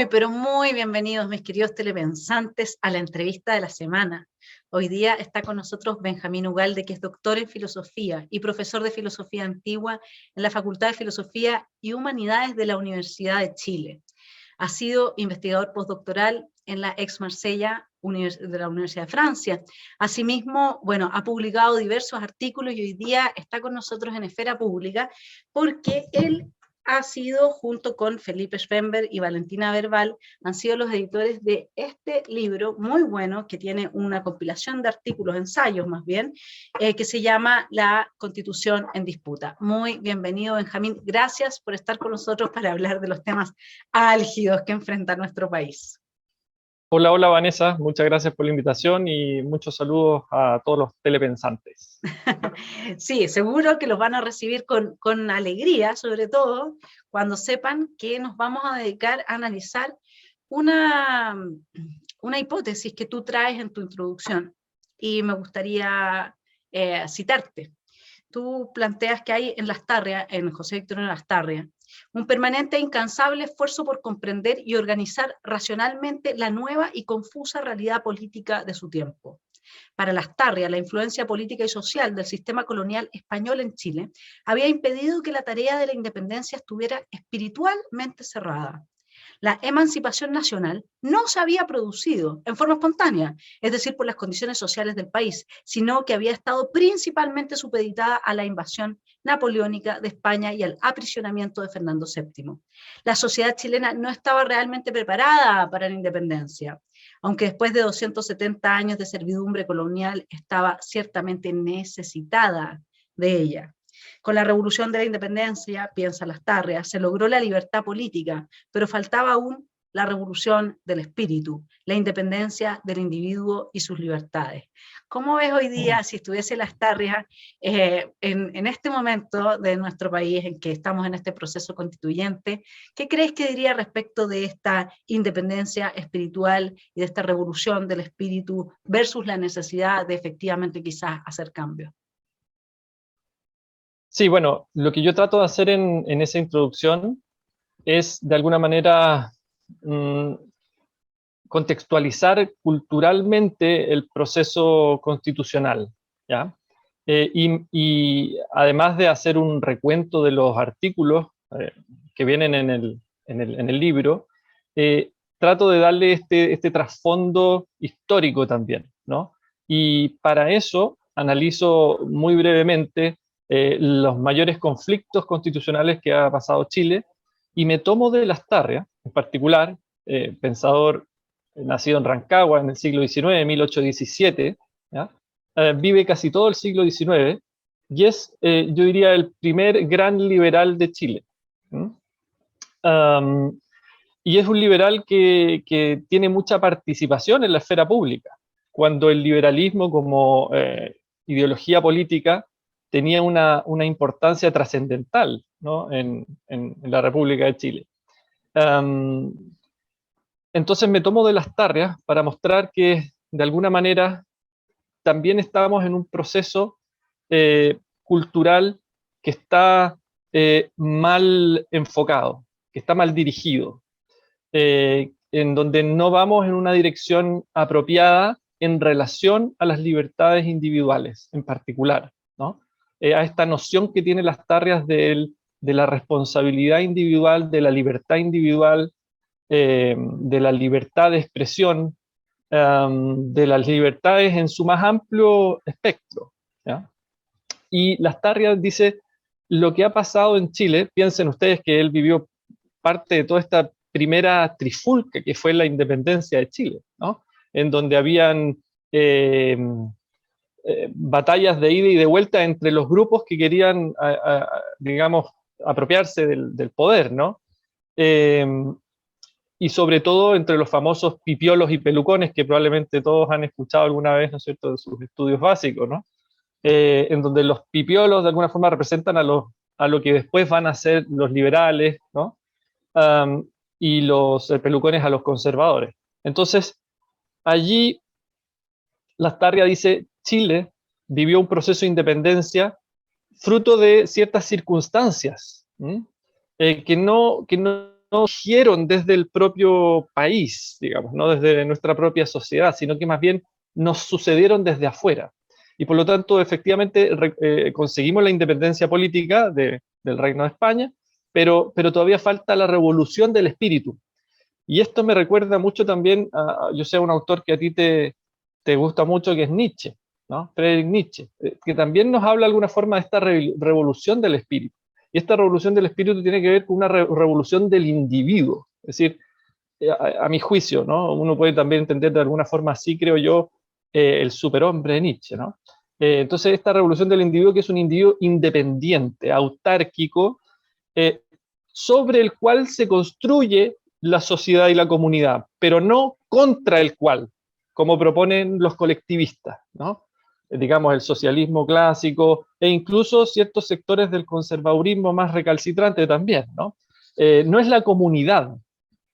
Pero muy bienvenidos, mis queridos telepensantes, a la entrevista de la semana. Hoy día está con nosotros Benjamín Ugalde, que es doctor en filosofía y profesor de filosofía antigua en la Facultad de Filosofía y Humanidades de la Universidad de Chile. Ha sido investigador postdoctoral en la Aix-Marsella de la Universidad de Francia. Asimismo, ha publicado diversos artículos y hoy día está con nosotros en Esfera Pública porque él ha sido, junto con Felipe Schwember y Valentina Verbal, han sido los editores de este libro muy bueno, que tiene una compilación de artículos, ensayos más bien, que se llama La Constitución en Disputa. Muy bienvenido, Benjamín. Gracias por estar con nosotros para hablar de los temas álgidos que enfrenta nuestro país. Hola, hola Vanessa, muchas gracias por la invitación y muchos saludos a todos los telepensantes. Sí, seguro que los van a recibir con alegría, sobre todo cuando sepan que nos vamos a dedicar a analizar una hipótesis que tú traes en tu introducción, y me gustaría citarte. Tú planteas que hay en Lastarria, en José Victorino Lastarria, un permanente e incansable esfuerzo por comprender y organizar racionalmente la nueva y confusa realidad política de su tiempo. Para Lastarria, la influencia política y social del sistema colonial español en Chile había impedido que la tarea de la independencia estuviera espiritualmente cerrada. La emancipación nacional no se había producido en forma espontánea, es decir, por las condiciones sociales del país, sino que había estado principalmente supeditada a la invasión napoleónica de España y al aprisionamiento de Fernando VII. La sociedad chilena no estaba realmente preparada para la independencia, aunque después de 270 años de servidumbre colonial estaba ciertamente necesitada de ella. Con la revolución de la independencia, piensa Lastarria, se logró la libertad política, pero faltaba aún la revolución del espíritu, la independencia del individuo y sus libertades. ¿Cómo ves hoy día, si estuviese Lastarria en este momento de nuestro país, en que estamos en este proceso constituyente, qué crees que diría respecto de esta independencia espiritual y de esta revolución del espíritu versus la necesidad de efectivamente quizás hacer cambios? Sí, bueno, lo que yo trato de hacer en esa introducción es, de alguna manera, contextualizar culturalmente el proceso constitucional, ¿ya? Y además de hacer un recuento de los artículos que vienen en el libro, trato de darle este trasfondo histórico también, ¿no? Y para eso analizo muy brevemente los mayores conflictos constitucionales que ha pasado Chile, y me tomo de Lastarria, en particular, pensador nacido en Rancagua en el siglo XIX, 1817, ¿ya? Vive casi todo el siglo XIX, y es, yo diría, el primer gran liberal de Chile. Y es un liberal que tiene mucha participación en la esfera pública, cuando el liberalismo como ideología política tenía una importancia trascendental, ¿no? en la República de Chile. Entonces me tomo de Lastarria para mostrar que, de alguna manera, también estamos en un proceso cultural que está mal enfocado, que está mal dirigido, en donde no vamos en una dirección apropiada en relación a las libertades individuales en particular, ¿no? A esta noción que tiene Lastarria de la responsabilidad individual, de la libertad individual, de la libertad de expresión, de las libertades en su más amplio espectro, ¿ya? Y Lastarria dice, lo que ha pasado en Chile, piensen ustedes que él vivió parte de toda esta primera trifulca que fue la independencia de Chile, ¿no? En donde habían batallas de ida y de vuelta entre los grupos que querían, digamos, apropiarse del poder, ¿no? Y sobre todo entre los famosos pipiolos y pelucones, que probablemente todos han escuchado alguna vez, ¿no es cierto?, de sus estudios básicos, ¿no? En donde los pipiolos de alguna forma representan a lo que después van a ser los liberales, ¿no? Y los pelucones a los conservadores. Entonces, allí Lastarria dice, Chile vivió un proceso de independencia fruto de ciertas circunstancias, que no no surgieron desde el propio país, digamos, no desde nuestra propia sociedad, sino que más bien nos sucedieron desde afuera. Y por lo tanto, efectivamente, conseguimos la independencia política del Reino de España, pero todavía falta la revolución del espíritu. Y esto me recuerda mucho también yo sé, un autor que a ti te gusta mucho, que es Nietzsche, ¿no? Friedrich Nietzsche, que también nos habla de alguna forma de esta revolución del espíritu. Y esta revolución del espíritu tiene que ver con una revolución del individuo. Es decir, a mi juicio, ¿no? Uno puede también entender de alguna forma así, creo yo, el superhombre de Nietzsche, ¿no? Entonces, esta revolución del individuo, que es un individuo independiente, autárquico, eh, sobre el cual se construye la sociedad y la comunidad, pero no contra el cual, como proponen los colectivistas, ¿no? Digamos, el socialismo clásico e incluso ciertos sectores del conservadurismo más recalcitrante también, ¿no? No es la comunidad,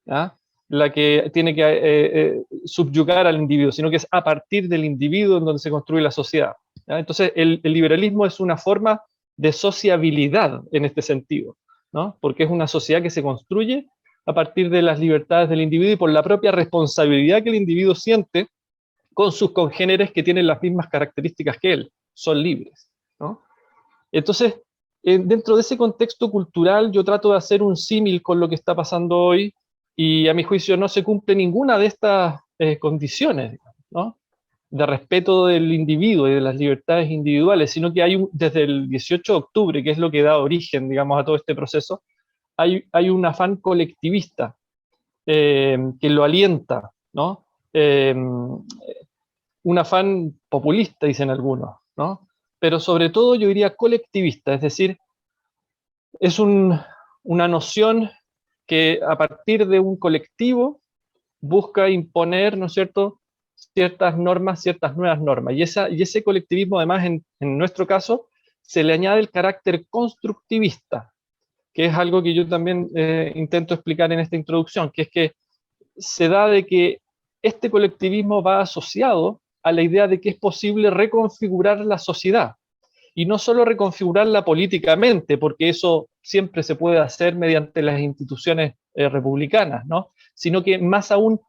¿ya?, la que tiene que subyugar al individuo, sino que es a partir del individuo en donde se construye la sociedad, ¿ya? Entonces, el liberalismo es una forma de sociabilidad en este sentido, ¿no? Porque es una sociedad que se construye a partir de las libertades del individuo y por la propia responsabilidad que el individuo siente con sus congéneres que tienen las mismas características que él, son libres, ¿no? Entonces, dentro de ese contexto cultural, yo trato de hacer un símil con lo que está pasando hoy, y a mi juicio no se cumple ninguna de estas condiciones, ¿no?, de respeto del individuo y de las libertades individuales, sino que desde el 18 de octubre, que es lo que da origen, digamos, a todo este proceso, hay un afán colectivista que lo alienta, ¿no? Un afán populista, dicen algunos, ¿no? Pero sobre todo yo diría colectivista, es decir, es una noción que a partir de un colectivo busca imponer, ¿no es cierto?, ciertas normas, ciertas nuevas normas. Y ese colectivismo, además, en nuestro caso, se le añade el carácter constructivista, que es algo que yo también intento explicar en esta introducción, que es que se da de que este colectivismo va asociado a la idea de que es posible reconfigurar la sociedad, y no solo reconfigurarla políticamente, porque eso siempre se puede hacer mediante las instituciones republicanas, ¿no?, sino que más aún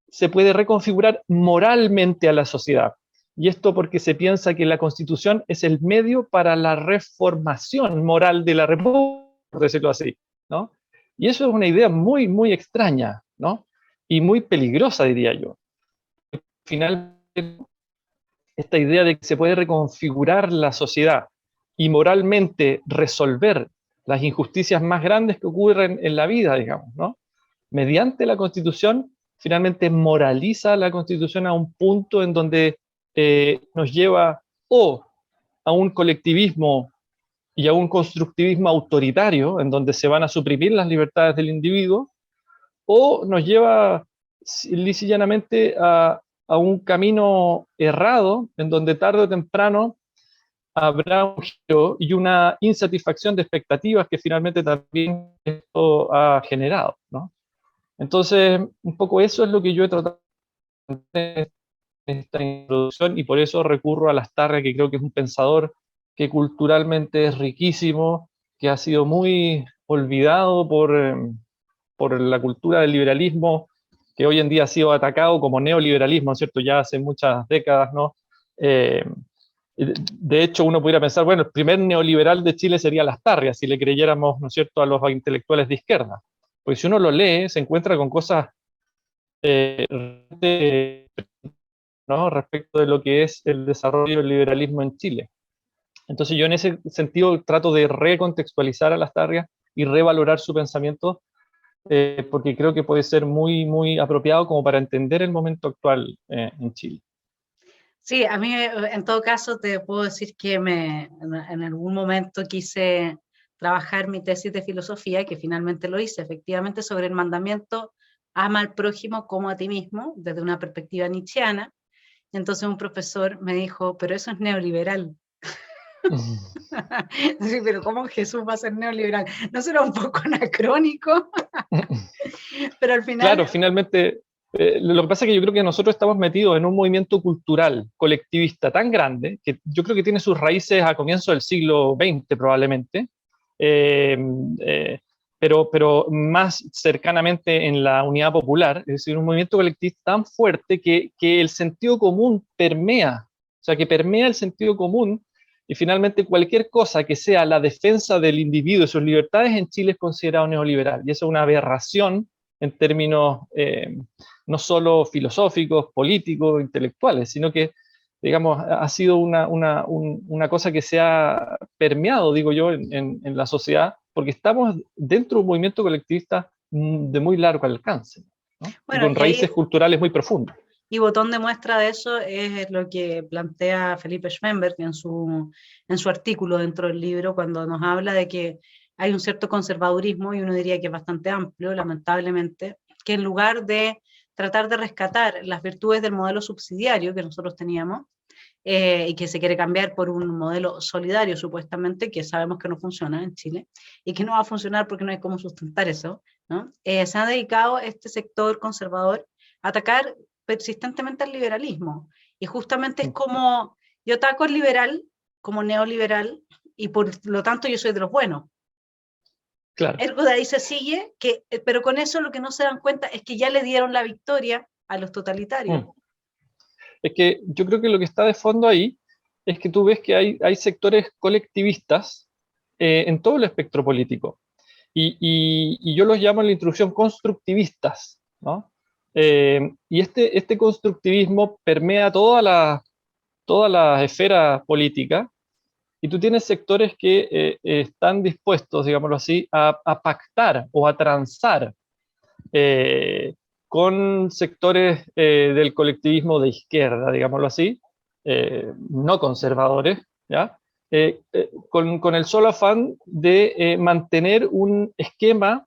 se puede reconfigurar moralmente a la sociedad. Y esto porque se piensa que la Constitución es el medio para la reformación moral de la República, por decirlo así, ¿no? Y eso es una idea muy, muy extraña, ¿no?, y muy peligrosa, diría yo. Finalmente, esta idea de que se puede reconfigurar la sociedad y moralmente resolver las injusticias más grandes que ocurren en la vida, digamos, ¿no?, mediante la Constitución, finalmente moraliza la Constitución a un punto en donde nos lleva o a un colectivismo y a un constructivismo autoritario, en donde se van a suprimir las libertades del individuo, o nos lleva lisa y llanamente a un camino errado, en donde tarde o temprano habrá un giro y una insatisfacción de expectativas que finalmente también esto ha generado, ¿no? Entonces, un poco eso es lo que yo he tratado de en esta introducción, y por eso recurro a Lastarria, que creo que es un pensador que culturalmente es riquísimo, que ha sido muy olvidado por la cultura del liberalismo, que hoy en día ha sido atacado como neoliberalismo, ¿cierto?, ya hace muchas décadas, ¿no? De hecho, uno pudiera pensar, bueno, el primer neoliberal de Chile sería Lastarria, si le creyéramos, ¿no es cierto?, a los intelectuales de izquierda. Porque si uno lo lee, se encuentra con cosas ¿no?, respecto de lo que es el desarrollo del liberalismo en Chile. Entonces yo en ese sentido trato de recontextualizar a Lastarria y revalorar su pensamiento, porque creo que puede ser muy, muy apropiado como para entender el momento actual en Chile. Sí, a mí en todo caso te puedo decir que en algún momento quise trabajar mi tesis de filosofía, que finalmente lo hice, efectivamente, sobre el mandamiento ama al prójimo como a ti mismo, desde una perspectiva nietzscheana. Entonces un profesor me dijo, pero eso es neoliberal. Sí, pero ¿cómo Jesús va a ser neoliberal? ¿No será un poco anacrónico? Pero al final... Claro, finalmente, lo que pasa es que yo creo que nosotros estamos metidos en un movimiento cultural, colectivista tan grande, que yo creo que tiene sus raíces a comienzos del siglo XX probablemente, eh, pero más cercanamente en la unidad popular, es decir, un movimiento colectivista tan fuerte que el sentido común permea, o sea, que permea el sentido común, y finalmente cualquier cosa que sea la defensa del individuo y sus libertades en Chile es considerado neoliberal, y eso es una aberración en términos no solo filosóficos, políticos, intelectuales, sino que, digamos, ha sido una cosa que se ha permeado, digo yo, en la sociedad, porque estamos dentro de un movimiento colectivista de muy largo alcance, ¿no? Y Bueno, con y ahí, raíces culturales muy profundas. y botón de muestra de eso es lo que plantea Felipe Schwemberg en su artículo dentro del libro, cuando nos habla de que hay un cierto conservadurismo, y uno diría que es bastante amplio, lamentablemente, que en lugar de tratar de rescatar las virtudes del modelo subsidiario que nosotros teníamos, y que se quiere cambiar por un modelo solidario, supuestamente, que sabemos que no funciona en Chile, y que no va a funcionar porque no hay cómo sustentar eso, ¿no? Se ha dedicado este sector conservador a atacar persistentemente al liberalismo, y justamente es como, yo ataco al liberal como neoliberal, y por lo tanto yo soy de los buenos. Claro. Ergo de ahí se sigue, pero con eso lo que no se dan cuenta es que ya le dieron la victoria a los totalitarios. Es que yo creo que lo que está de fondo ahí es que tú ves que hay sectores colectivistas en todo el espectro político. Y yo los llamo en la introducción constructivistas, ¿no? Y este constructivismo permea toda la esfera política, y tú tienes sectores que están dispuestos, digámoslo así, a pactar o a transar eh, con sectores del colectivismo de izquierda, digámoslo así, no conservadores, ¿ya? Con el solo afán de mantener un esquema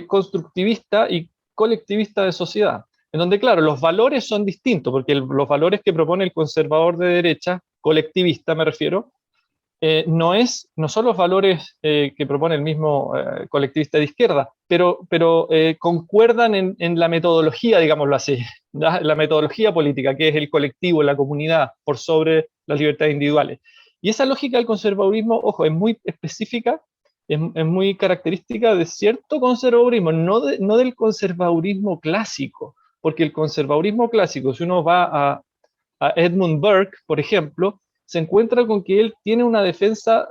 constructivista y colectivista de sociedad, en donde, claro, los valores son distintos, porque los valores que propone el conservador de derecha, colectivista me refiero, no son los valores que propone el mismo colectivista de izquierda, pero concuerdan en la metodología, digámoslo así, ¿ya? La metodología política, que es el colectivo, la comunidad, por sobre las libertades individuales. Y esa lógica del conservadurismo, ojo, es muy específica, es muy característica de cierto conservadurismo, no del conservadurismo clásico, porque el conservadurismo clásico, si uno va a Edmund Burke, por ejemplo, se encuentra con que él tiene una defensa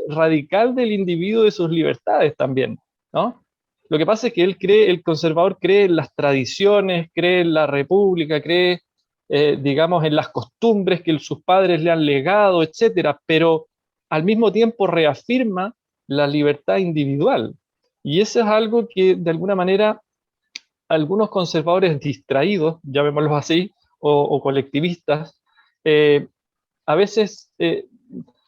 radical del individuo, de sus libertades también, ¿no? Lo que pasa es que el conservador cree en las tradiciones, cree en la república, cree, digamos, en las costumbres que sus padres le han legado, etcétera, pero al mismo tiempo reafirma la libertad individual. Y eso es algo que, de alguna manera, algunos conservadores distraídos, llamémoslos así, o colectivistas, eh, a veces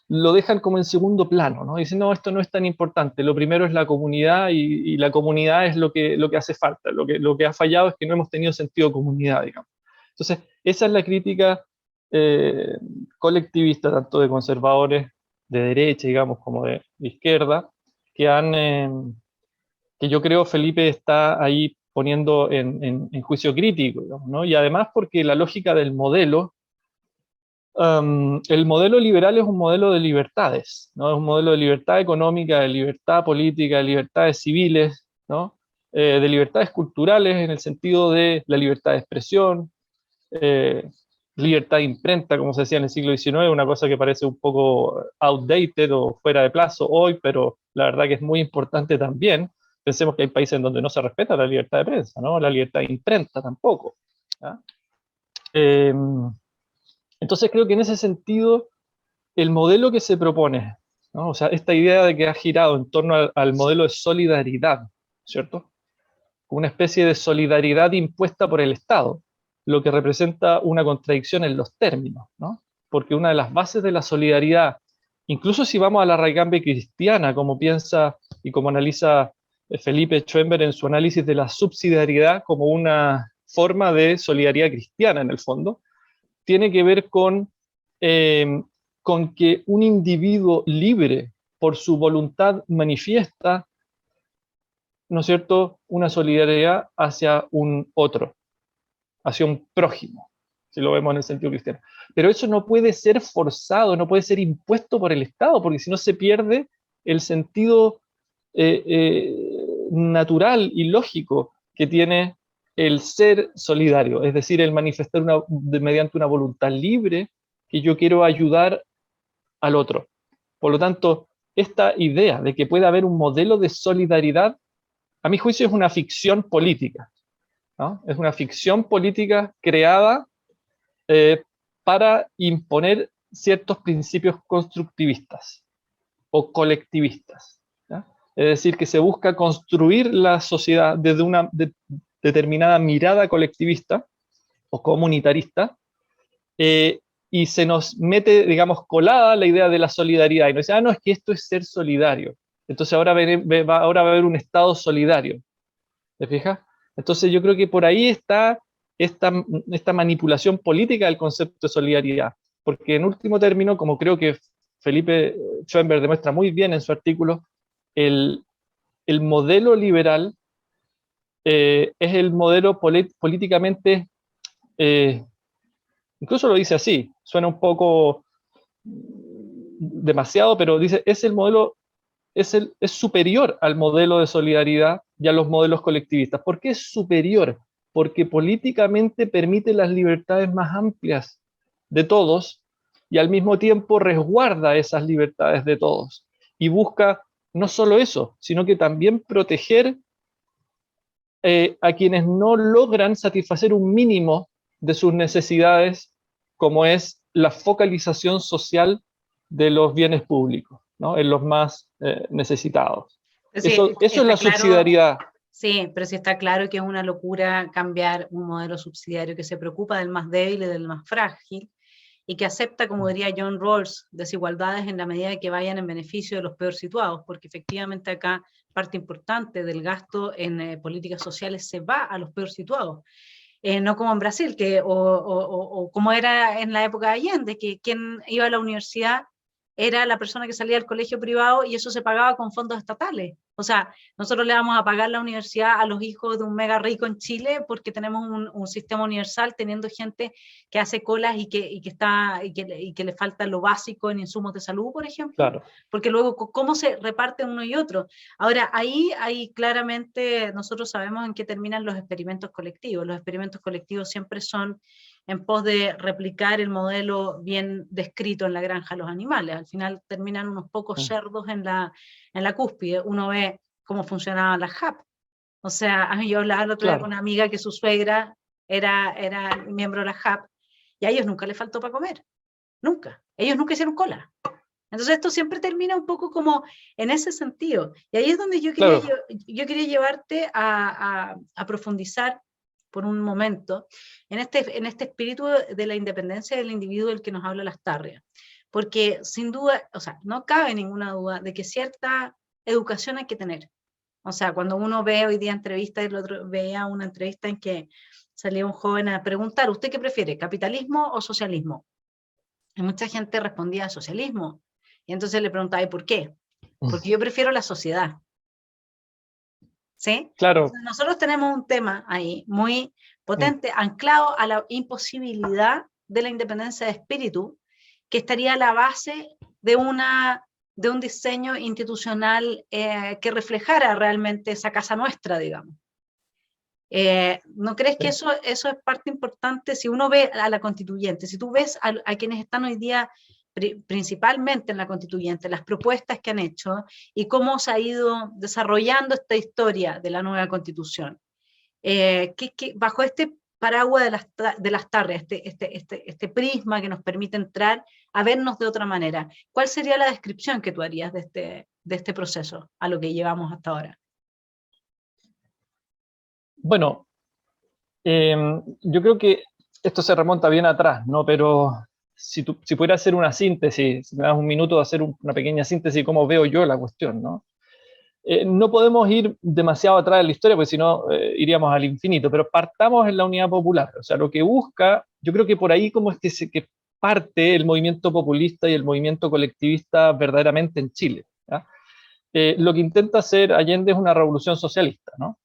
lo dejan como en segundo plano, ¿no? Dicen, no, esto no es tan importante, lo primero es la comunidad, y la comunidad es lo que hace falta, lo que ha fallado es que no hemos tenido sentido de comunidad, digamos. Entonces, esa es la crítica eh, colectivista, tanto de conservadores de derecha, digamos, como de izquierda, que que yo creo Felipe está ahí poniendo en juicio crítico, digamos, ¿no? Y además porque la lógica del modelo, el modelo liberal es un modelo de libertades, ¿no? Es un modelo de libertad económica, de libertad política, de libertades civiles, ¿no? De libertades culturales en el sentido de la libertad de expresión, eh, libertad de imprenta, como se decía en el siglo XIX, una cosa que parece un poco outdated o fuera de plazo hoy, pero la verdad que es muy importante también. Pensemos que hay países en donde no se respeta la libertad de prensa, ¿no? La libertad de imprenta tampoco, ¿ya? Eh, entonces creo que en ese sentido el modelo que se propone, ¿no? O sea, esta idea de que ha girado en torno al modelo de solidaridad, ¿cierto? Una especie de solidaridad impuesta por el Estado, lo que representa una contradicción en los términos, ¿no? Porque una de las bases de la solidaridad, incluso si vamos a la raigambre cristiana, como piensa y como analiza Felipe Schwember en su análisis de la subsidiariedad como una forma de solidaridad cristiana en el fondo, tiene que ver eh, con que un individuo libre por su voluntad manifiesta, ¿no es cierto?, una solidaridad hacia un otro, hacia un prójimo, si lo vemos en el sentido cristiano. Pero eso no puede ser forzado, no puede ser impuesto por el Estado, porque si no se pierde el sentido natural y lógico que tiene el ser solidario, es decir, el manifestar mediante una voluntad libre que yo quiero ayudar al otro. Por lo tanto, esta idea de que pueda haber un modelo de solidaridad, a mi juicio es una ficción política, ¿no? Es una ficción política creada para imponer ciertos principios constructivistas o colectivistas, ¿ya? Es decir, que se busca construir la sociedad desde una determinada mirada colectivista o comunitarista, y se nos mete, digamos, colada la idea de la solidaridad, y nos dice, no, es que esto es ser solidario, entonces ahora va a haber un Estado solidario, ¿te fijas? Entonces yo creo que por ahí está esta manipulación política del concepto de solidaridad, porque en último término, como creo que Felipe Schoenberg demuestra muy bien en su artículo, el modelo liberal es el modelo políticamente, incluso lo dice así, suena un poco demasiado, pero dice, es el modelo, es superior al modelo de solidaridad y a los modelos colectivistas. ¿Por qué es superior? Porque políticamente permite las libertades más amplias de todos y al mismo tiempo resguarda esas libertades de todos y busca no solo eso, sino que también proteger a quienes no logran satisfacer un mínimo de sus necesidades, como es la focalización social de los bienes públicos, ¿no? En los más necesitados. Sí, Eso es la claro, subsidiariedad. sí, pero sí está claro que es una locura cambiar un modelo subsidiario que se preocupa del más débil y del más frágil, y que acepta, como diría John Rawls, desigualdades en la medida que vayan en beneficio de los peor situados, porque efectivamente acá parte importante del gasto en políticas sociales se va a los peor situados. No como en Brasil, o como era en la época de Allende, que quien iba a la universidad era la persona que salía del colegio privado y eso se pagaba con fondos estatales. O sea, nosotros le vamos a pagar la universidad a los hijos de un mega rico en Chile porque tenemos un sistema universal teniendo gente que hace colas y que le falta lo básico en insumos de salud, por ejemplo. Claro. Porque luego, ¿cómo se reparten uno y otro? Ahora, ahí claramente nosotros sabemos en qué terminan los experimentos colectivos. Los experimentos colectivos siempre son en pos de replicar el modelo bien descrito en la granja de los animales. Al final terminan unos pocos cerdos en la cúspide. Uno ve cómo funcionaban las JAP. O sea, yo hablaba el otro día con una amiga que su suegra era miembro de la JAP y a ellos nunca les faltó para comer. Nunca. Ellos nunca hicieron cola. Entonces esto siempre termina un poco como en ese sentido. Y ahí es donde yo quería llevarte a profundizar por un momento en este espíritu de la independencia del individuo del que nos habla Lastarria. Porque sin duda, o sea, no cabe ninguna duda de que cierta educación hay que tener. O sea, cuando uno ve hoy día entrevistas, el otro veía una entrevista en que salía un joven a preguntar, ¿usted qué prefiere, capitalismo o socialismo? Y mucha gente respondía socialismo. Y entonces le preguntaba, ¿y por qué? Porque yo prefiero la sociedad. ¿Sí? Claro. Entonces, nosotros tenemos un tema ahí muy potente, anclado a la imposibilidad de la independencia de espíritu, que estaría a la base de un diseño institucional que reflejara realmente esa casa nuestra, digamos. ¿No crees que eso es parte importante? Si uno ve a la constituyente, si tú ves a quienes están hoy día principalmente en la constituyente, las propuestas que han hecho y cómo se ha ido desarrollando esta historia de la nueva constitución, bajo este paraguas de las tardes, este prisma que nos permite entrar a vernos de otra manera, ¿cuál sería la descripción que tú harías de este proceso a lo que llevamos hasta ahora? Bueno, yo creo que esto se remonta bien atrás, ¿no? Pero si pudiera hacer una síntesis, si me das un minuto de hacer una pequeña síntesis de cómo veo yo la cuestión, ¿no? No podemos ir demasiado atrás de la historia, porque si no iríamos al infinito, pero partamos en la unidad popular. O sea, lo que busca, yo creo que por ahí como es que parte el movimiento populista y el movimiento colectivista verdaderamente en Chile, ¿ya? Lo que intenta hacer Allende es una revolución socialista, ¿no?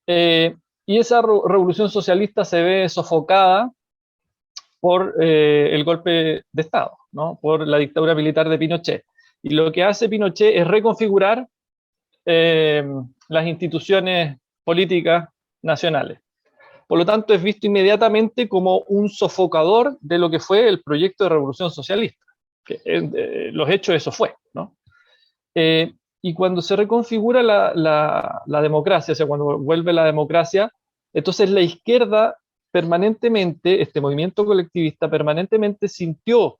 Y esa revolución socialista se ve sofocada por el golpe de Estado, ¿no? Por la dictadura militar de Pinochet. Y lo que hace Pinochet es reconfigurar las instituciones políticas nacionales. Por lo tanto, es visto inmediatamente como un sofocador de lo que fue el proyecto de revolución socialista. Los hechos, eso fue, ¿no? Y cuando se reconfigura la democracia, o sea, cuando vuelve la democracia, entonces la izquierda permanentemente, este movimiento colectivista permanentemente sintió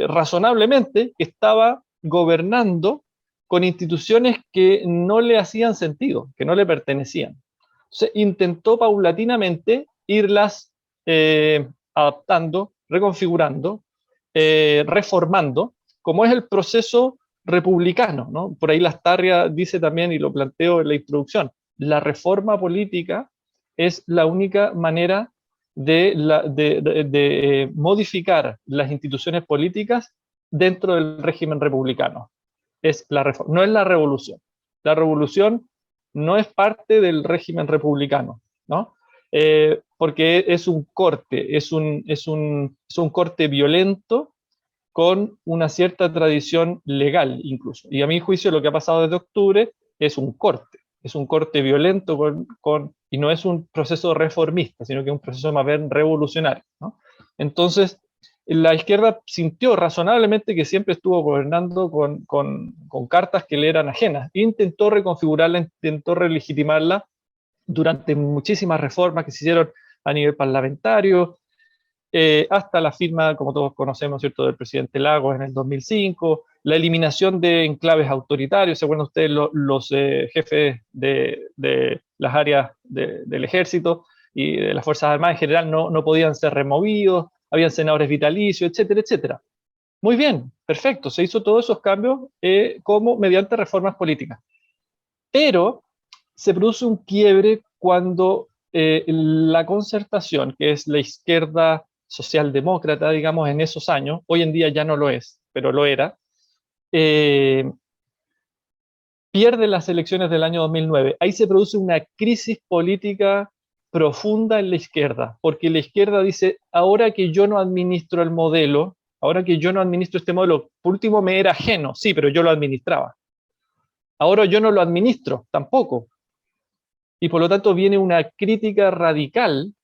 razonablemente que estaba gobernando con instituciones que no le hacían sentido, que no le pertenecían. Entonces intentó paulatinamente irlas adaptando, reconfigurando, reformando, como es el proceso republicano, ¿no? Por ahí Lastarria dice también, y lo planteo en la introducción, la reforma política es la única manera de modificar las instituciones políticas dentro del régimen republicano. Es la reforma, no es la revolución. La revolución no es parte del régimen republicano, ¿no? Porque es un corte, es un corte violento con una cierta tradición legal incluso. Y a mi juicio lo que ha pasado desde octubre es un corte violento y no es un proceso reformista, sino que es un proceso más bien revolucionario, ¿no? Entonces, la izquierda sintió razonablemente que siempre estuvo gobernando con cartas que le eran ajenas. Intentó reconfigurarla, intentó relegitimarla durante muchísimas reformas que se hicieron a nivel parlamentario, hasta la firma, como todos conocemos, ¿cierto?, del presidente Lagos en el 2005, la eliminación de enclaves autoritarios. ¿Se acuerdan ustedes los jefes de las áreas del ejército y de las Fuerzas Armadas en general no podían ser removidos, habían senadores vitalicios, etcétera, etcétera? Muy bien, perfecto, se hizo todos esos cambios como mediante reformas políticas. Pero se produce un quiebre cuando la concertación, que es la izquierda socialdemócrata, digamos, en esos años, hoy en día ya no lo es, pero lo era, pierde las elecciones del año 2009. Ahí se produce una crisis política profunda en la izquierda, porque la izquierda dice, ahora que yo no administro el modelo, ahora que yo no administro este modelo, por último me era ajeno, sí, pero yo lo administraba. Ahora yo no lo administro, tampoco. Y por lo tanto viene una crítica radical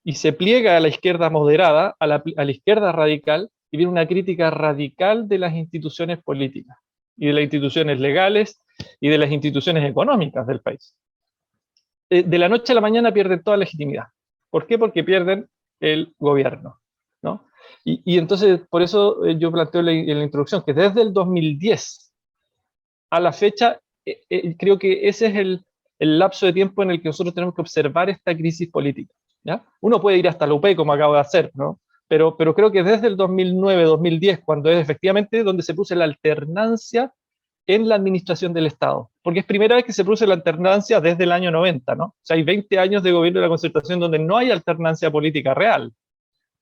y se pliega a la izquierda moderada, a la izquierda radical, y viene una crítica radical de las instituciones políticas y de las instituciones legales y de las instituciones económicas del país. De la noche a la mañana pierden toda legitimidad. ¿Por qué? Porque pierden el gobierno, ¿no? Y entonces, por eso yo planteo en la introducción que desde el 2010 a la fecha, creo que ese es el lapso de tiempo en el que nosotros tenemos que observar esta crisis política, ¿ya? Uno puede ir hasta la UP, como acabo de hacer, ¿no? Pero creo que desde el 2009-2010, cuando es efectivamente donde se produce la alternancia en la administración del Estado, porque es primera vez que se produce la alternancia desde el año 90, ¿no? O sea, hay 20 años de gobierno de la concertación donde no hay alternancia política real,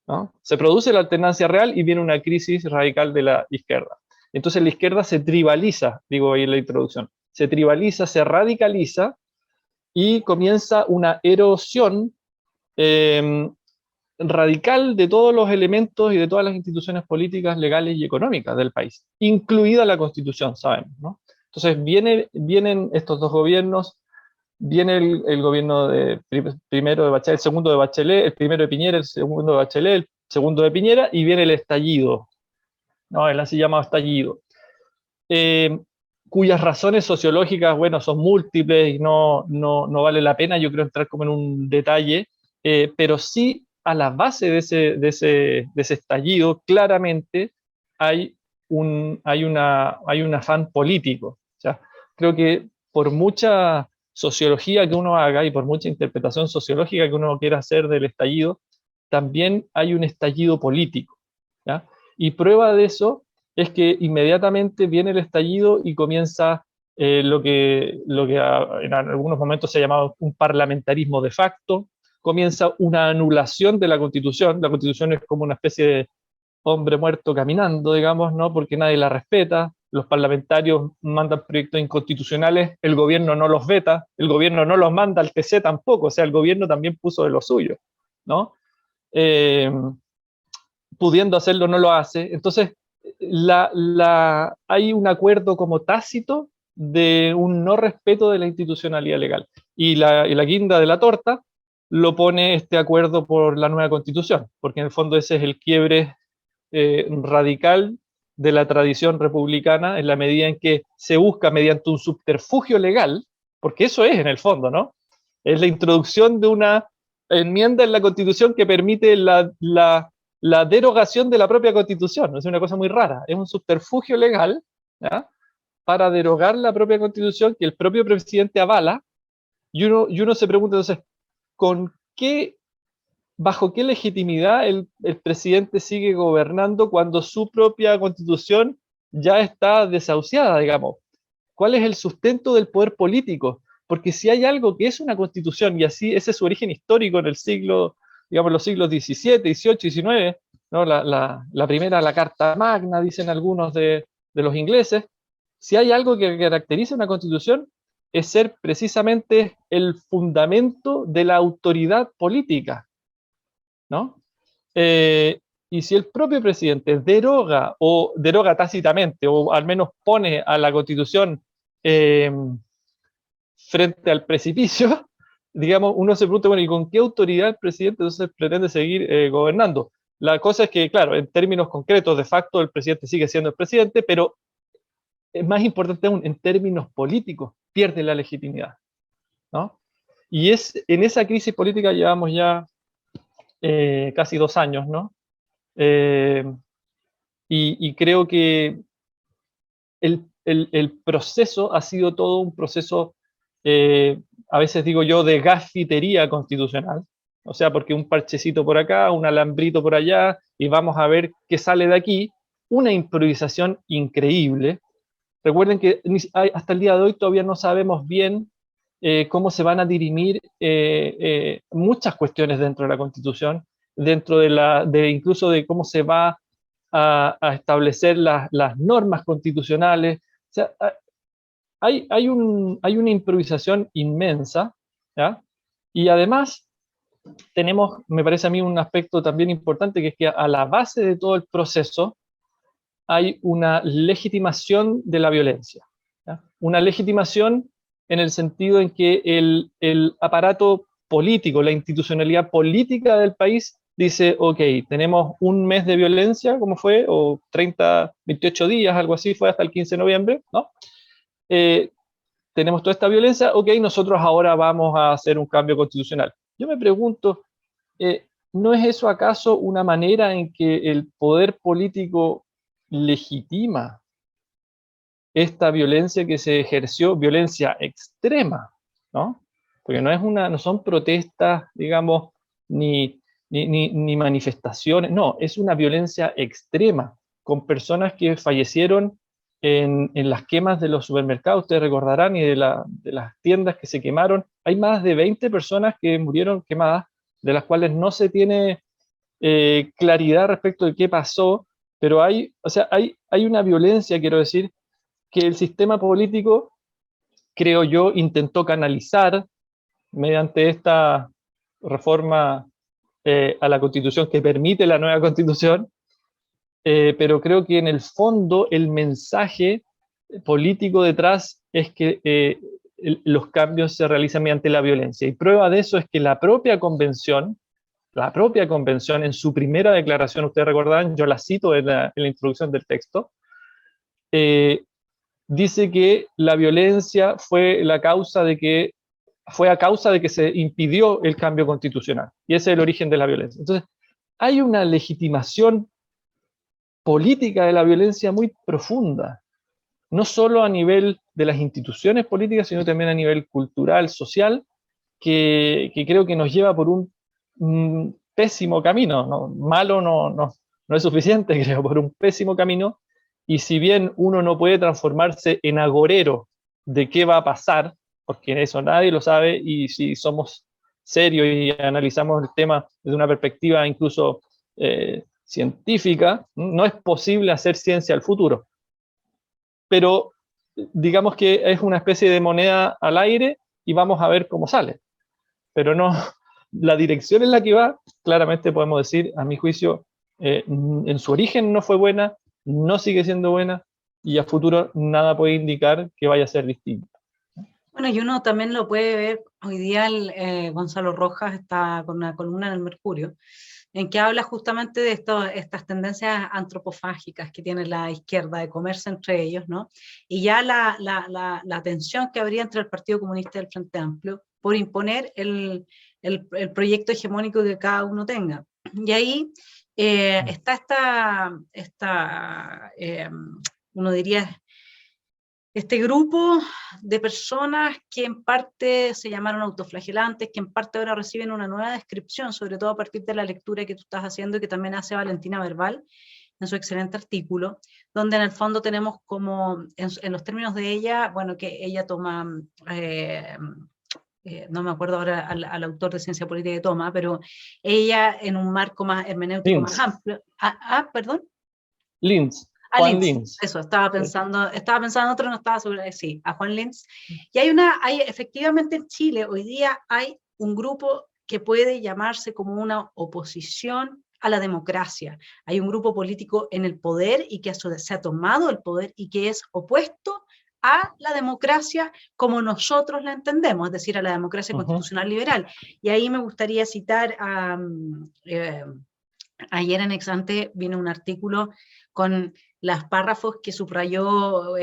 ¿no? Se produce la alternancia real y viene una crisis radical de la izquierda. Entonces la izquierda se tribaliza, digo ahí en la introducción, se tribaliza, se radicaliza y comienza una erosión radical de todos los elementos y de todas las instituciones políticas, legales y económicas del país, incluida la Constitución, sabemos, ¿no? Entonces vienen estos dos gobiernos, viene el gobierno primero de Bachelet, el segundo de Bachelet, el primero de Piñera, el segundo de Bachelet, el segundo de Piñera, y viene el estallido, ¿no? El así llamado estallido, cuyas razones sociológicas, bueno, son múltiples y no vale la pena, yo creo, entrar como en un detalle, pero sí a la base de ese estallido, claramente hay un afán político. O sea, creo que por mucha sociología que uno haga y por mucha interpretación sociológica que uno quiera hacer del estallido, también hay un estallido político, ¿ya? Y prueba de eso es que inmediatamente viene el estallido y comienza lo que en algunos momentos se ha llamado un parlamentarismo de facto, comienza una anulación de la Constitución es como una especie de hombre muerto caminando, digamos, ¿no? Porque nadie la respeta, los parlamentarios mandan proyectos inconstitucionales, el gobierno no los veta, el gobierno no los manda al TC tampoco, o sea, el gobierno también puso de lo suyo, ¿no? Pudiendo hacerlo no lo hace. Entonces hay un acuerdo como tácito de un no respeto de la institucionalidad legal. Y la guinda de la torta lo pone este acuerdo por la nueva constitución, porque en el fondo ese es el quiebre radical de la tradición republicana en la medida en que se busca mediante un subterfugio legal, porque eso es en el fondo, ¿no? Es la introducción de una enmienda en la Constitución que permite la derogación de la propia Constitución. Es una cosa muy rara. Es un subterfugio legal, ¿ya?, para derogar la propia Constitución que el propio presidente avala, y uno se pregunta entonces, ¿con qué, bajo qué legitimidad el presidente sigue gobernando cuando su propia Constitución ya está desahuciada, digamos? ¿Cuál es el sustento del poder político? Porque si hay algo que es una constitución, y así ese es su origen histórico en el siglo, digamos, los siglos XVII, XVIII, XIX, ¿no? La primera, la Carta Magna, dicen algunos de los ingleses. Si hay algo que caracteriza una constitución, es ser precisamente el fundamento de la autoridad política, ¿no? Y si el propio presidente deroga o deroga tácitamente, o al menos pone a la constitución frente al precipicio, digamos, uno se pregunta, bueno, ¿y con qué autoridad el presidente entonces pretende seguir gobernando? La cosa es que, claro, en términos concretos, de facto, el presidente sigue siendo el presidente, pero es más importante aún, en términos políticos, pierde la legitimidad, ¿no? Y en esa crisis política llevamos ya casi 2 años, ¿no? Y creo que el proceso ha sido todo un proceso, a veces digo yo, de gafitería constitucional. O sea, porque un parchecito por acá, un alambrito por allá, y vamos a ver qué sale de aquí. Una improvisación increíble. Recuerden que hasta el día de hoy todavía no sabemos bien cómo se van a dirimir muchas cuestiones dentro de la Constitución, dentro de incluso de cómo se va a establecer las normas constitucionales. O sea, hay una improvisación inmensa, ¿ya? Y además tenemos, me parece a mí, un aspecto también importante, que es que a la base de todo el proceso hay una legitimación de la violencia, ¿ya? Una legitimación en el sentido en que el aparato político, la institucionalidad política del país dice, ok, tenemos un mes de violencia, como fue, o 30, 28 días, algo así, fue hasta el 15 de noviembre, ¿no? Tenemos toda esta violencia, ok, nosotros ahora vamos a hacer un cambio constitucional. Yo me pregunto, ¿no es eso acaso una manera en que el poder político legitima esta violencia que se ejerció, violencia extrema, ¿no? Porque no son protestas, digamos, ni manifestaciones, no, es una violencia extrema, con personas que fallecieron en las quemas de los supermercados, ustedes recordarán, y de las tiendas que se quemaron. Hay más de 20 personas que murieron quemadas, de las cuales no se tiene claridad respecto de qué pasó, pero hay una violencia, quiero decir, que el sistema político, creo yo, intentó canalizar mediante esta reforma a la Constitución que permite la nueva Constitución, pero creo que en el fondo el mensaje político detrás es que los cambios se realizan mediante la violencia. Y prueba de eso es que la propia convención en su primera declaración, ustedes recordarán, yo la cito en la introducción del texto, dice que la violencia fue a causa de que se impidió el cambio constitucional. Y ese es el origen de la violencia. Entonces, hay una legitimación política de la violencia muy profunda, no solo a nivel de las instituciones políticas, sino también a nivel cultural, social, que creo que nos lleva por un pésimo camino, ¿no? Malo no es suficiente, creo, por un pésimo camino. Y si bien uno no puede transformarse en agorero de qué va a pasar, porque eso nadie lo sabe, y si somos serios y analizamos el tema desde una perspectiva incluso científica, no es posible hacer ciencia al futuro. Pero digamos que es una especie de moneda al aire y vamos a ver cómo sale. Pero no, la dirección en la que va, claramente podemos decir, a mi juicio, en su origen no fue buena, no sigue siendo buena, y a futuro nada puede indicar que vaya a ser distinto. Bueno, y uno también lo puede ver, hoy día Gonzalo Rojas está con una columna en el Mercurio, en que habla justamente de estas tendencias antropofágicas que tiene la izquierda de comerse entre ellos, ¿no? Y ya la tensión que habría entre el Partido Comunista y el Frente Amplio por imponer el proyecto hegemónico que cada uno tenga. Y ahí está uno diría, este grupo de personas que en parte se llamaron autoflagelantes, que en parte ahora reciben una nueva descripción, sobre todo a partir de la lectura que tú estás haciendo y que también hace Valentina Verbal en su excelente artículo, donde en el fondo tenemos como, en los términos de ella, bueno, que ella toma, no me acuerdo ahora al autor de Ciencia Política que toma, pero ella en un marco más hermenéutico, más amplio. Perdón. Linz. Juan Linz. Eso, estaba pensando en otro, no estaba segura, sí, a Juan Linz. Y hay efectivamente en Chile, hoy día hay un grupo que puede llamarse como una oposición a la democracia. Hay un grupo político en el poder y que se ha tomado el poder y que es opuesto a la democracia como nosotros la entendemos, es decir, a la democracia constitucional liberal. Y ahí me gustaría citar ayer en Exante vino un artículo con los párrafos que subrayó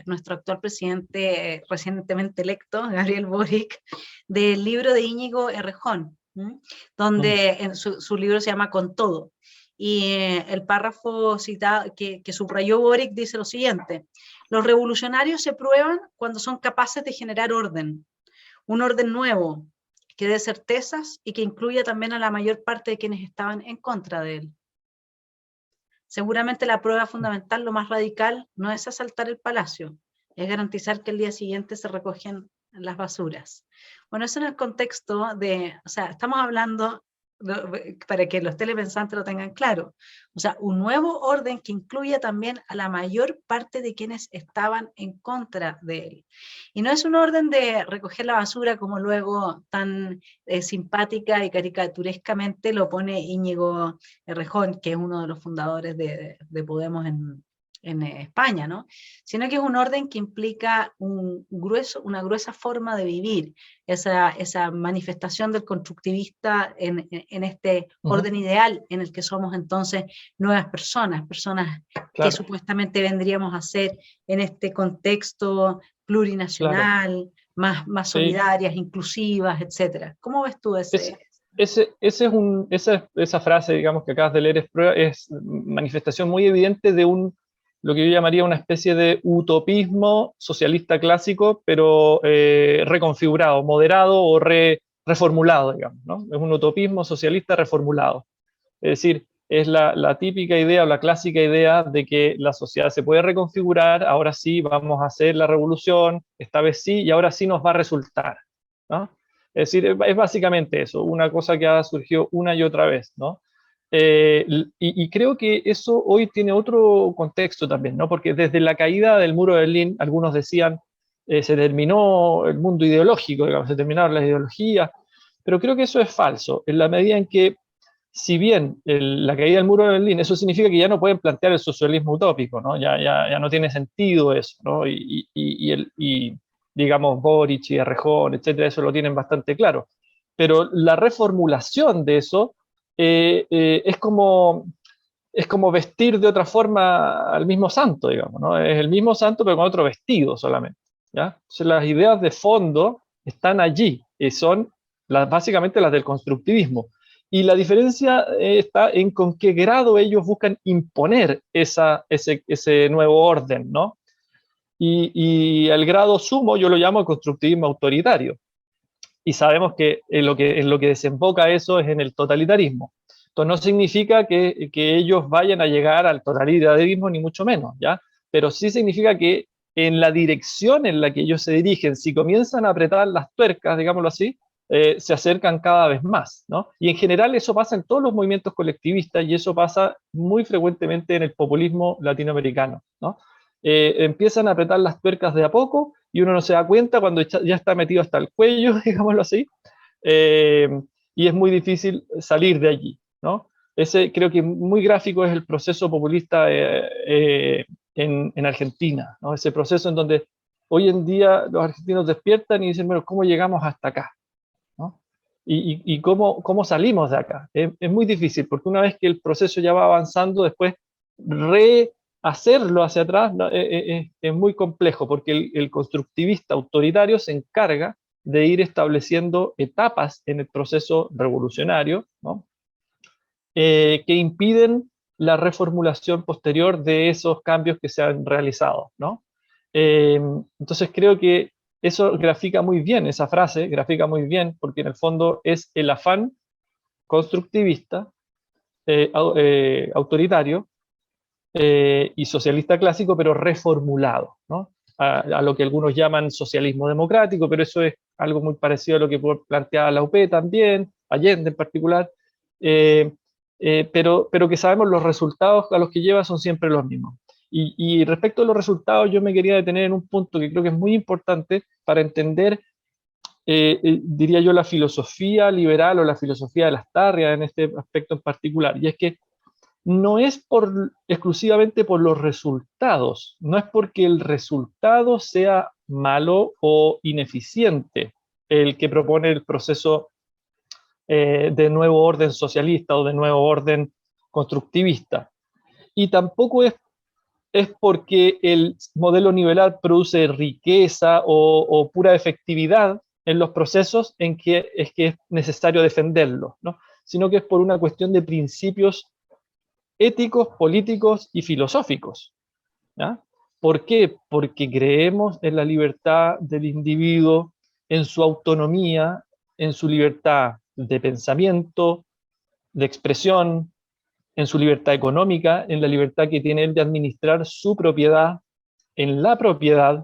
nuestro actual presidente recientemente electo, Gabriel Boric, del libro de Íñigo Errejón, donde en su libro se llama Con Todo. Y el párrafo citado, que subrayó Boric dice lo siguiente: los revolucionarios se prueban cuando son capaces de generar orden, un orden nuevo, que dé certezas y que incluya también a la mayor parte de quienes estaban en contra de él. Seguramente la prueba fundamental, lo más radical, no es asaltar el palacio, es garantizar que el día siguiente se recogen las basuras. Bueno, eso en el contexto de, o sea, estamos hablando, para que los telepensantes lo tengan claro, o sea, un nuevo orden que incluya también a la mayor parte de quienes estaban en contra de él. Y no es un orden de recoger la basura como luego tan simpática y caricaturescamente lo pone Íñigo Errejón, que es uno de los fundadores de Podemos en España, ¿no? Sino que es un orden que implica una gruesa forma de vivir, esa manifestación del constructivista en este orden ideal en el que somos entonces nuevas personas que supuestamente vendríamos a ser en este contexto plurinacional, más solidarias, inclusivas, etcétera. ¿Cómo ves tú esa frase, digamos, que acabas de leer es manifestación muy evidente de lo que yo llamaría una especie de utopismo socialista clásico, pero reconfigurado, moderado o reformulado, digamos, ¿no? Es un utopismo socialista reformulado. Es decir, es la típica idea o la clásica idea de que la sociedad se puede reconfigurar, ahora sí vamos a hacer la revolución, esta vez sí, y ahora sí nos va a resultar, ¿no? Es decir, es básicamente eso, una cosa que ha surgido una y otra vez, ¿no? Y creo que eso hoy tiene otro contexto también, ¿no? Porque desde la caída del muro de Berlín, algunos decían, se terminó el mundo ideológico, digamos, se terminaron las ideologías, pero creo que eso es falso, en la medida en que, si bien la caída del muro de Berlín, eso significa que ya no pueden plantear el socialismo utópico, ¿no? Ya no tiene sentido eso, ¿no? Y digamos, Boric y Errejón, etcétera, eso lo tienen bastante claro. Pero la reformulación de eso es como vestir de otra forma al mismo santo, digamos, ¿no? Es el mismo santo, pero con otro vestido solamente, ¿ya? Entonces, las ideas de fondo están allí, y son básicamente las del constructivismo. Y la diferencia está en con qué grado ellos buscan imponer ese nuevo orden, ¿no? Y el grado sumo yo lo llamo constructivismo autoritario. Y sabemos que en lo que desemboca eso es en el totalitarismo. Entonces no significa que ellos vayan a llegar al totalitarismo, ni mucho menos, ¿ya? Pero sí significa que en la dirección en la que ellos se dirigen, si comienzan a apretar las tuercas, digámoslo así, se acercan cada vez más, ¿no? Y en general eso pasa en todos los movimientos colectivistas y eso pasa muy frecuentemente en el populismo latinoamericano, ¿no? Empiezan a apretar las tuercas de a poco y uno no se da cuenta cuando ya está metido hasta el cuello, digámoslo así, y es muy difícil salir de allí, ¿no? Ese creo que muy gráfico es el proceso populista en en Argentina, ¿no? Ese proceso en donde hoy en día los argentinos despiertan y dicen, bueno, ¿cómo llegamos hasta acá? ¿No? Y cómo salimos de acá. Es muy difícil, porque una vez que el proceso ya va avanzando, después rehacerlo hacia atrás es muy complejo, porque el constructivista autoritario se encarga de ir estableciendo etapas en el proceso revolucionario, ¿no? Que impiden la reformulación posterior de esos cambios que se han realizado, ¿no? Entonces creo que eso grafica muy bien, esa frase grafica muy bien, porque en el fondo es el afán constructivista, autoritario y socialista clásico, pero reformulado, ¿no? A lo que algunos llaman socialismo democrático, pero eso es algo muy parecido a lo que planteaba la UP también, Allende en particular, pero que sabemos los resultados a los que lleva son siempre los mismos. Y respecto a los resultados, yo me quería detener en un punto que creo que es muy importante para entender, diría yo, la filosofía liberal o la filosofía de Lastarria en este aspecto en particular, y es que no es exclusivamente por los resultados, no es porque el resultado sea malo o ineficiente el que propone el proceso de nuevo orden socialista o de nuevo orden constructivista. Y tampoco es porque el modelo liberal produce riqueza o pura efectividad en los procesos en que es necesario defenderlo, ¿no? Sino que es por una cuestión de principios éticos, políticos y filosóficos, ¿ya? ¿Por qué? Porque creemos en la libertad del individuo, en su autonomía, en su libertad de pensamiento, de expresión, en su libertad económica, en la libertad que tiene él de administrar su propiedad, en la propiedad.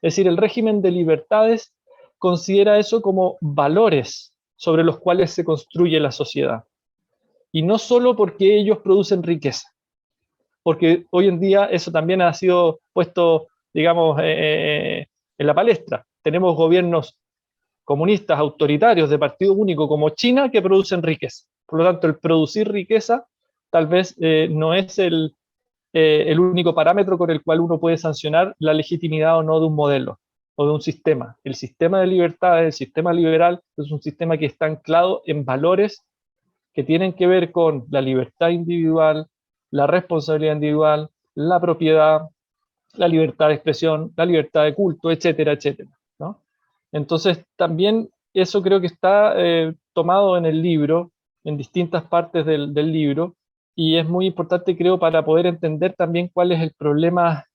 Es decir, el régimen de libertades considera eso como valores sobre los cuales se construye la sociedad. Y no solo porque ellos producen riqueza, porque hoy en día eso también ha sido puesto, digamos, en la palestra. Tenemos gobiernos comunistas autoritarios de partido único como China que producen riqueza. Por lo tanto, el producir riqueza tal vez no es el único parámetro con el cual uno puede sancionar la legitimidad o no de un modelo o de un sistema. El sistema de libertades, el sistema liberal, es un sistema que está anclado en valores que tienen que ver con la libertad individual, la responsabilidad individual, la propiedad, la libertad de expresión, la libertad de culto, etcétera, etcétera, ¿no? Entonces, también eso creo que está tomado en el libro, en distintas partes del libro, y es muy importante, creo, para poder entender también cuál es el problema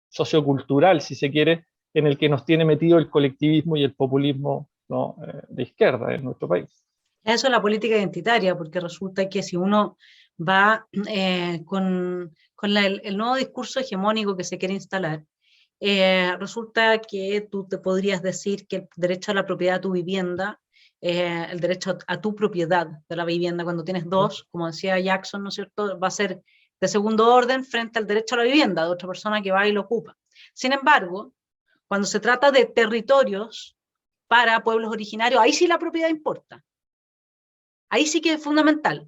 sociocultural, si se quiere, en el que nos tiene metido el colectivismo y el populismo, ¿no? De izquierda en nuestro país. Eso es la política identitaria, porque resulta que si uno va el nuevo discurso hegemónico que se quiere instalar, resulta que tú te podrías decir que el derecho a la propiedad de tu vivienda, el derecho a tu propiedad de la vivienda cuando tienes dos, como decía Jackson, ¿no es cierto?, va a ser de segundo orden frente al derecho a la vivienda de otra persona que va y lo ocupa. Sin embargo, cuando se trata de territorios para pueblos originarios, ahí sí la propiedad importa. Ahí sí que es fundamental.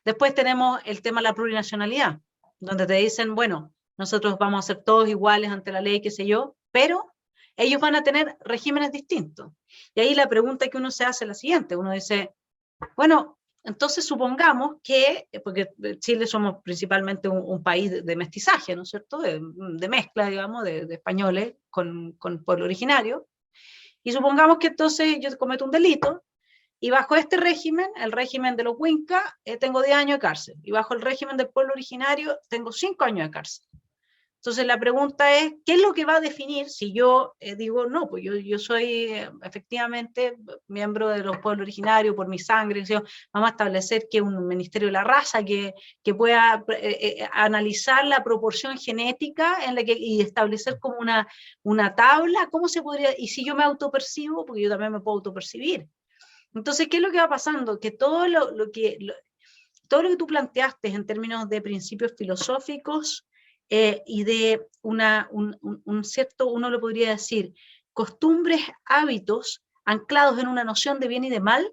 Después tenemos el tema de la plurinacionalidad, donde te dicen, bueno, nosotros vamos a ser todos iguales ante la ley, qué sé yo, pero ellos van a tener regímenes distintos. Y ahí la pregunta que uno se hace es la siguiente, uno dice, bueno, entonces supongamos que, porque Chile somos principalmente un país de mestizaje, ¿no es cierto?, de mezcla, digamos, de españoles con pueblo originario, y supongamos que entonces yo cometo un delito, y bajo este régimen, el régimen de los Huincas, tengo 10 años de cárcel. Y bajo el régimen del pueblo originario, tengo 5 años de cárcel. Entonces la pregunta es, ¿qué es lo que va a definir si yo digo, no, pues yo soy efectivamente miembro de los pueblos originarios por mi sangre, ¿sí? Vamos a establecer que un ministerio de la raza que pueda analizar la proporción genética en la y establecer como una tabla? ¿Cómo se podría? Y si yo me autopercibo, porque yo también me puedo autopercibir. Entonces, ¿qué es lo que va pasando? Que todo lo que tú planteaste en términos de principios filosóficos y de un cierto, uno lo podría decir, costumbres, hábitos anclados en una noción de bien y de mal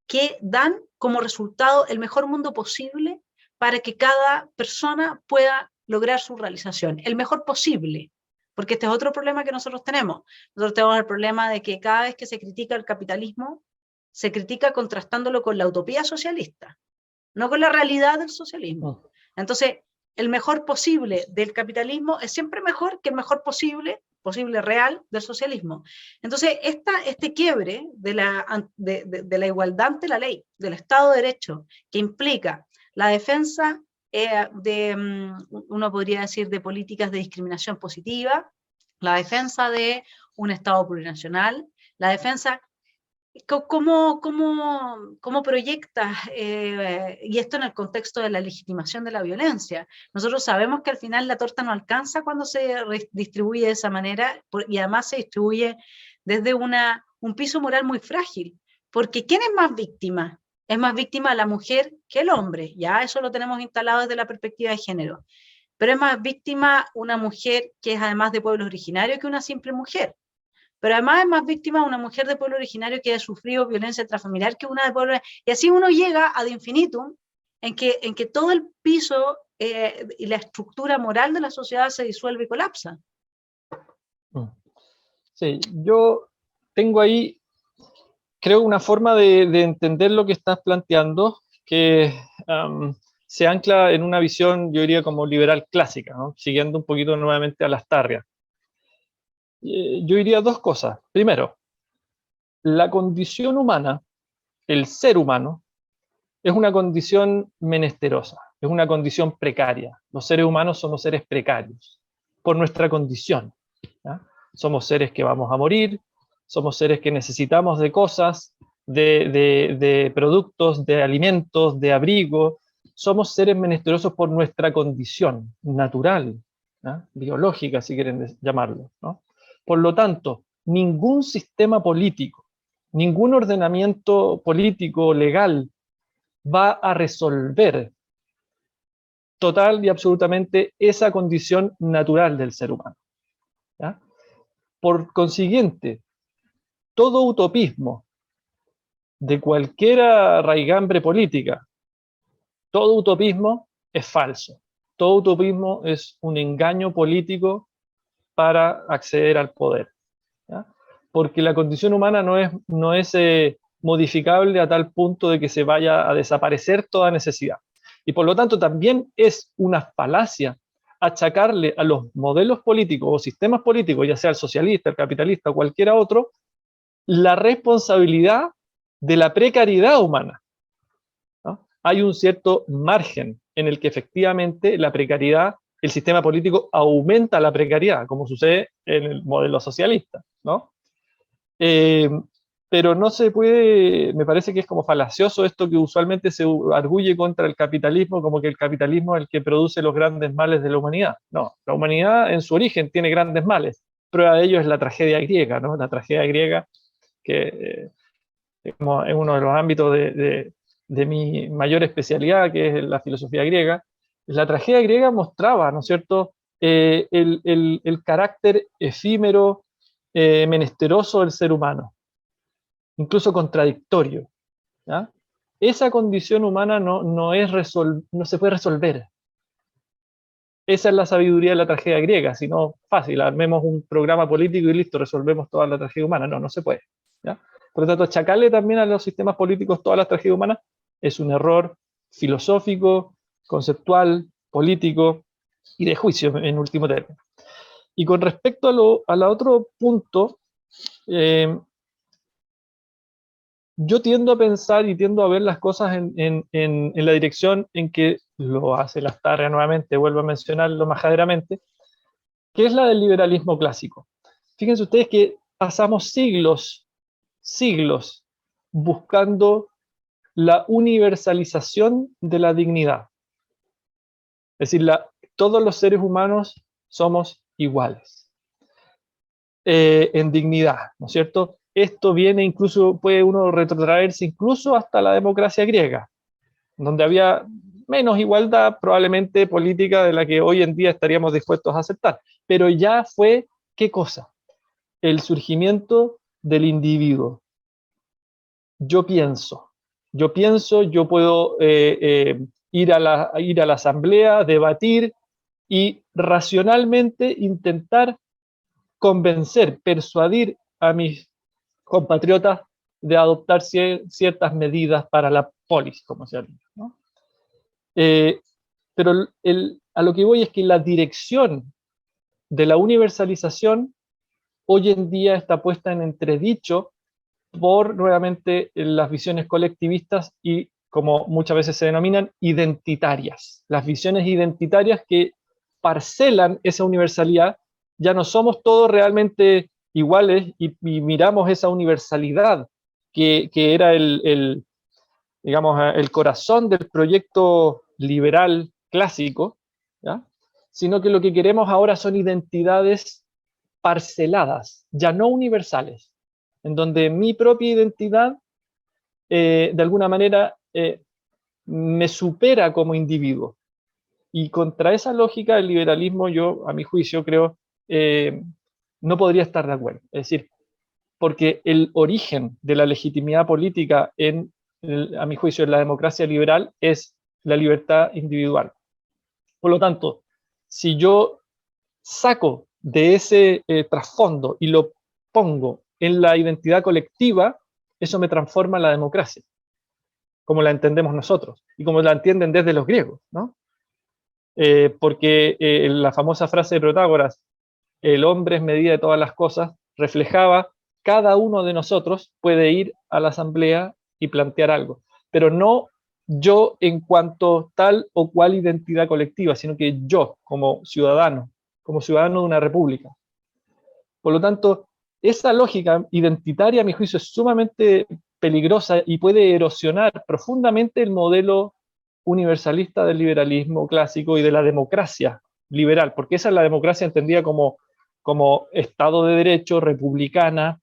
que dan como resultado el mejor mundo posible para que cada persona pueda lograr su realización, el mejor posible, porque este es otro problema que nosotros tenemos. Nosotros tenemos el problema de que cada vez que se critica el capitalismo, se critica contrastándolo con la utopía socialista, no con la realidad del socialismo. Entonces, el mejor posible del capitalismo es siempre mejor que el mejor posible real del socialismo. Entonces, este quiebre de la igualdad ante la ley, del Estado de Derecho, que implica la defensa uno podría decir, de políticas de discriminación positiva, la defensa de un Estado plurinacional, la defensa. ¿Cómo proyectas, y esto en el contexto de la legitimación de la violencia? Nosotros sabemos que al final la torta no alcanza cuando se distribuye de esa manera, y además se distribuye desde un piso moral muy frágil, porque ¿quién es más víctima? Es más víctima la mujer que el hombre, ya eso lo tenemos instalado desde la perspectiva de género, pero es más víctima una mujer que es además de pueblo originario que una simple mujer. Pero además es más víctima una mujer de pueblo originario que ha sufrido violencia intrafamiliar que una de pueblo. Y así uno llega ad infinitum en que todo el piso y la estructura moral de la sociedad se disuelve y colapsa. Sí, yo tengo ahí, creo, una forma de entender lo que estás planteando que se ancla en una visión, yo diría, como liberal clásica, ¿no? Siguiendo un poquito nuevamente a Lastarria. Yo diría dos cosas. Primero, la condición humana, el ser humano, es una condición menesterosa, es una condición precaria. Los seres humanos somos seres precarios por nuestra condición, ¿ya? Somos seres que vamos a morir, somos seres que necesitamos de cosas, de productos, de alimentos, de abrigo. Somos seres menesterosos por nuestra condición natural, ¿ya? Biológica, si quieren llamarlo, ¿no? Por lo tanto, ningún sistema político, ningún ordenamiento político legal va a resolver total y absolutamente esa condición natural del ser humano, ¿ya? Por consiguiente, todo utopismo de cualquier raigambre política, todo utopismo es falso. Todo utopismo es un engaño político para acceder al poder, ¿ya? Porque la condición humana no es modificable a tal punto de que se vaya a desaparecer toda necesidad. Y por lo tanto también es una falacia achacarle a los modelos políticos o sistemas políticos, ya sea el socialista, el capitalista o cualquiera otro, la responsabilidad de la precariedad humana, ¿no? Hay un cierto margen en el que efectivamente la precariedad, el sistema político aumenta la precariedad, como sucede en el modelo socialista, ¿no? Pero no se puede, me parece que es como falacioso esto que usualmente se arguye contra el capitalismo, como que el capitalismo es el que produce los grandes males de la humanidad. No, la humanidad en su origen tiene grandes males. Prueba de ello es la tragedia griega, ¿no? La tragedia griega, que es uno de los ámbitos de mi mayor especialidad, que es la filosofía griega. La tragedia griega mostraba, ¿no es cierto?, el carácter efímero, menesteroso del ser humano, incluso contradictorio, ¿ya? Esa condición humana no se puede resolver. Esa es la sabiduría de la tragedia griega, si no, fácil, armemos un programa político y listo, resolvemos toda la tragedia humana. No se puede, ¿ya? Por lo tanto, achacarle también a los sistemas políticos todas las tragedias humanas es un error filosófico, conceptual, político y de juicio, en último término. Y con respecto al otro punto, yo tiendo a pensar y tiendo a ver las cosas en la dirección en que lo hace Lastarria nuevamente, vuelvo a mencionarlo majaderamente, que es la del liberalismo clásico. Fíjense ustedes que pasamos siglos buscando la universalización de la dignidad. Es decir, todos los seres humanos somos iguales en dignidad, ¿no es cierto? Esto viene incluso, puede uno retrotraerse incluso hasta la democracia griega, donde había menos igualdad probablemente política de la que hoy en día estaríamos dispuestos a aceptar. Pero ya fue, ¿qué cosa? El surgimiento del individuo. Yo pienso, yo puedo ir a la asamblea, debatir, y racionalmente intentar convencer, persuadir a mis compatriotas de adoptar ciertas medidas para la polis, como se llama, ¿no? Pero a lo que voy es que la dirección de la universalización hoy en día está puesta en entredicho por, nuevamente, las visiones colectivistas y, como muchas veces se denominan, identitarias. Las visiones identitarias que parcelan esa universalidad. Ya no somos todos realmente iguales y miramos esa universalidad que era digamos, el corazón del proyecto liberal clásico, ¿ya? Sino que lo que queremos ahora son identidades parceladas, ya no universales, en donde mi propia identidad, de alguna manera, me supera como individuo. Y contra esa lógica, el liberalismo, yo, a mi juicio, creo, no podría estar de acuerdo. Es decir, porque el origen de la legitimidad política, a mi juicio, en la democracia liberal, es la libertad individual. Por lo tanto, si yo saco de ese trasfondo y lo pongo en la identidad colectiva, eso me transforma en la democracia, como la entendemos nosotros, y como la entienden desde los griegos, ¿no? Porque la famosa frase de Protágoras, el hombre es medida de todas las cosas, reflejaba cada uno de nosotros puede ir a la asamblea y plantear algo, pero no yo en cuanto tal o cual identidad colectiva, sino que yo como ciudadano de una república. Por lo tanto, esa lógica identitaria, a mi juicio, es sumamente peligrosa y puede erosionar profundamente el modelo universalista del liberalismo clásico y de la democracia liberal, porque esa es la democracia entendida como Estado de Derecho, republicana,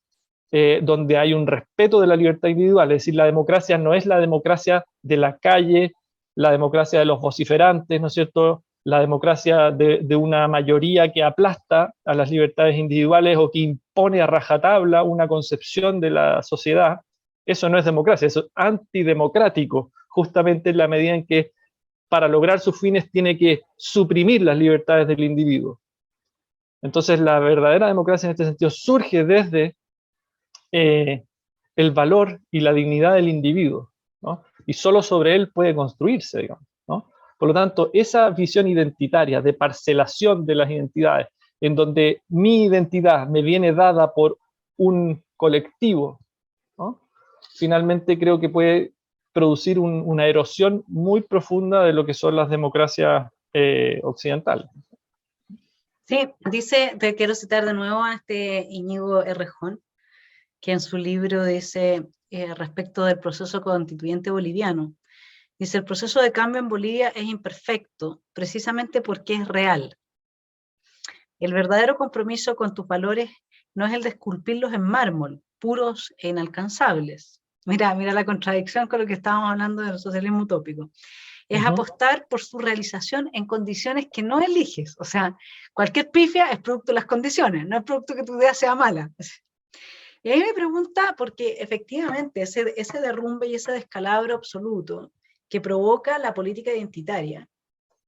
donde hay un respeto de la libertad individual. Es decir, la democracia no es la democracia de la calle, la democracia de los vociferantes, ¿no es cierto?, la democracia de una mayoría que aplasta a las libertades individuales o que impone a rajatabla una concepción de la sociedad. Eso no es democracia, eso es antidemocrático, justamente en la medida en que para lograr sus fines tiene que suprimir las libertades del individuo. Entonces la verdadera democracia en este sentido surge desde el valor y la dignidad del individuo, ¿no? Y solo sobre él puede construirse, digamos, ¿no? Por lo tanto, esa visión identitaria de parcelación de las identidades, en donde mi identidad me viene dada por un colectivo, ¿no?, finalmente creo que puede producir una erosión muy profunda de lo que son las democracias occidentales. Sí, dice, te quiero citar de nuevo a este Íñigo Errejón, que en su libro dice respecto del proceso constituyente boliviano, dice: el proceso de cambio en Bolivia es imperfecto, precisamente porque es real. El verdadero compromiso con tus valores no es el de esculpirlos en mármol, puros e inalcanzables. Mira la contradicción con lo que estábamos hablando del socialismo utópico. Es apostar por su realización en condiciones que no eliges. O sea, cualquier pifia es producto de las condiciones, no es producto que tu idea sea mala. Y ahí me pregunta, porque efectivamente ese derrumbe y ese descalabro absoluto que provoca la política identitaria,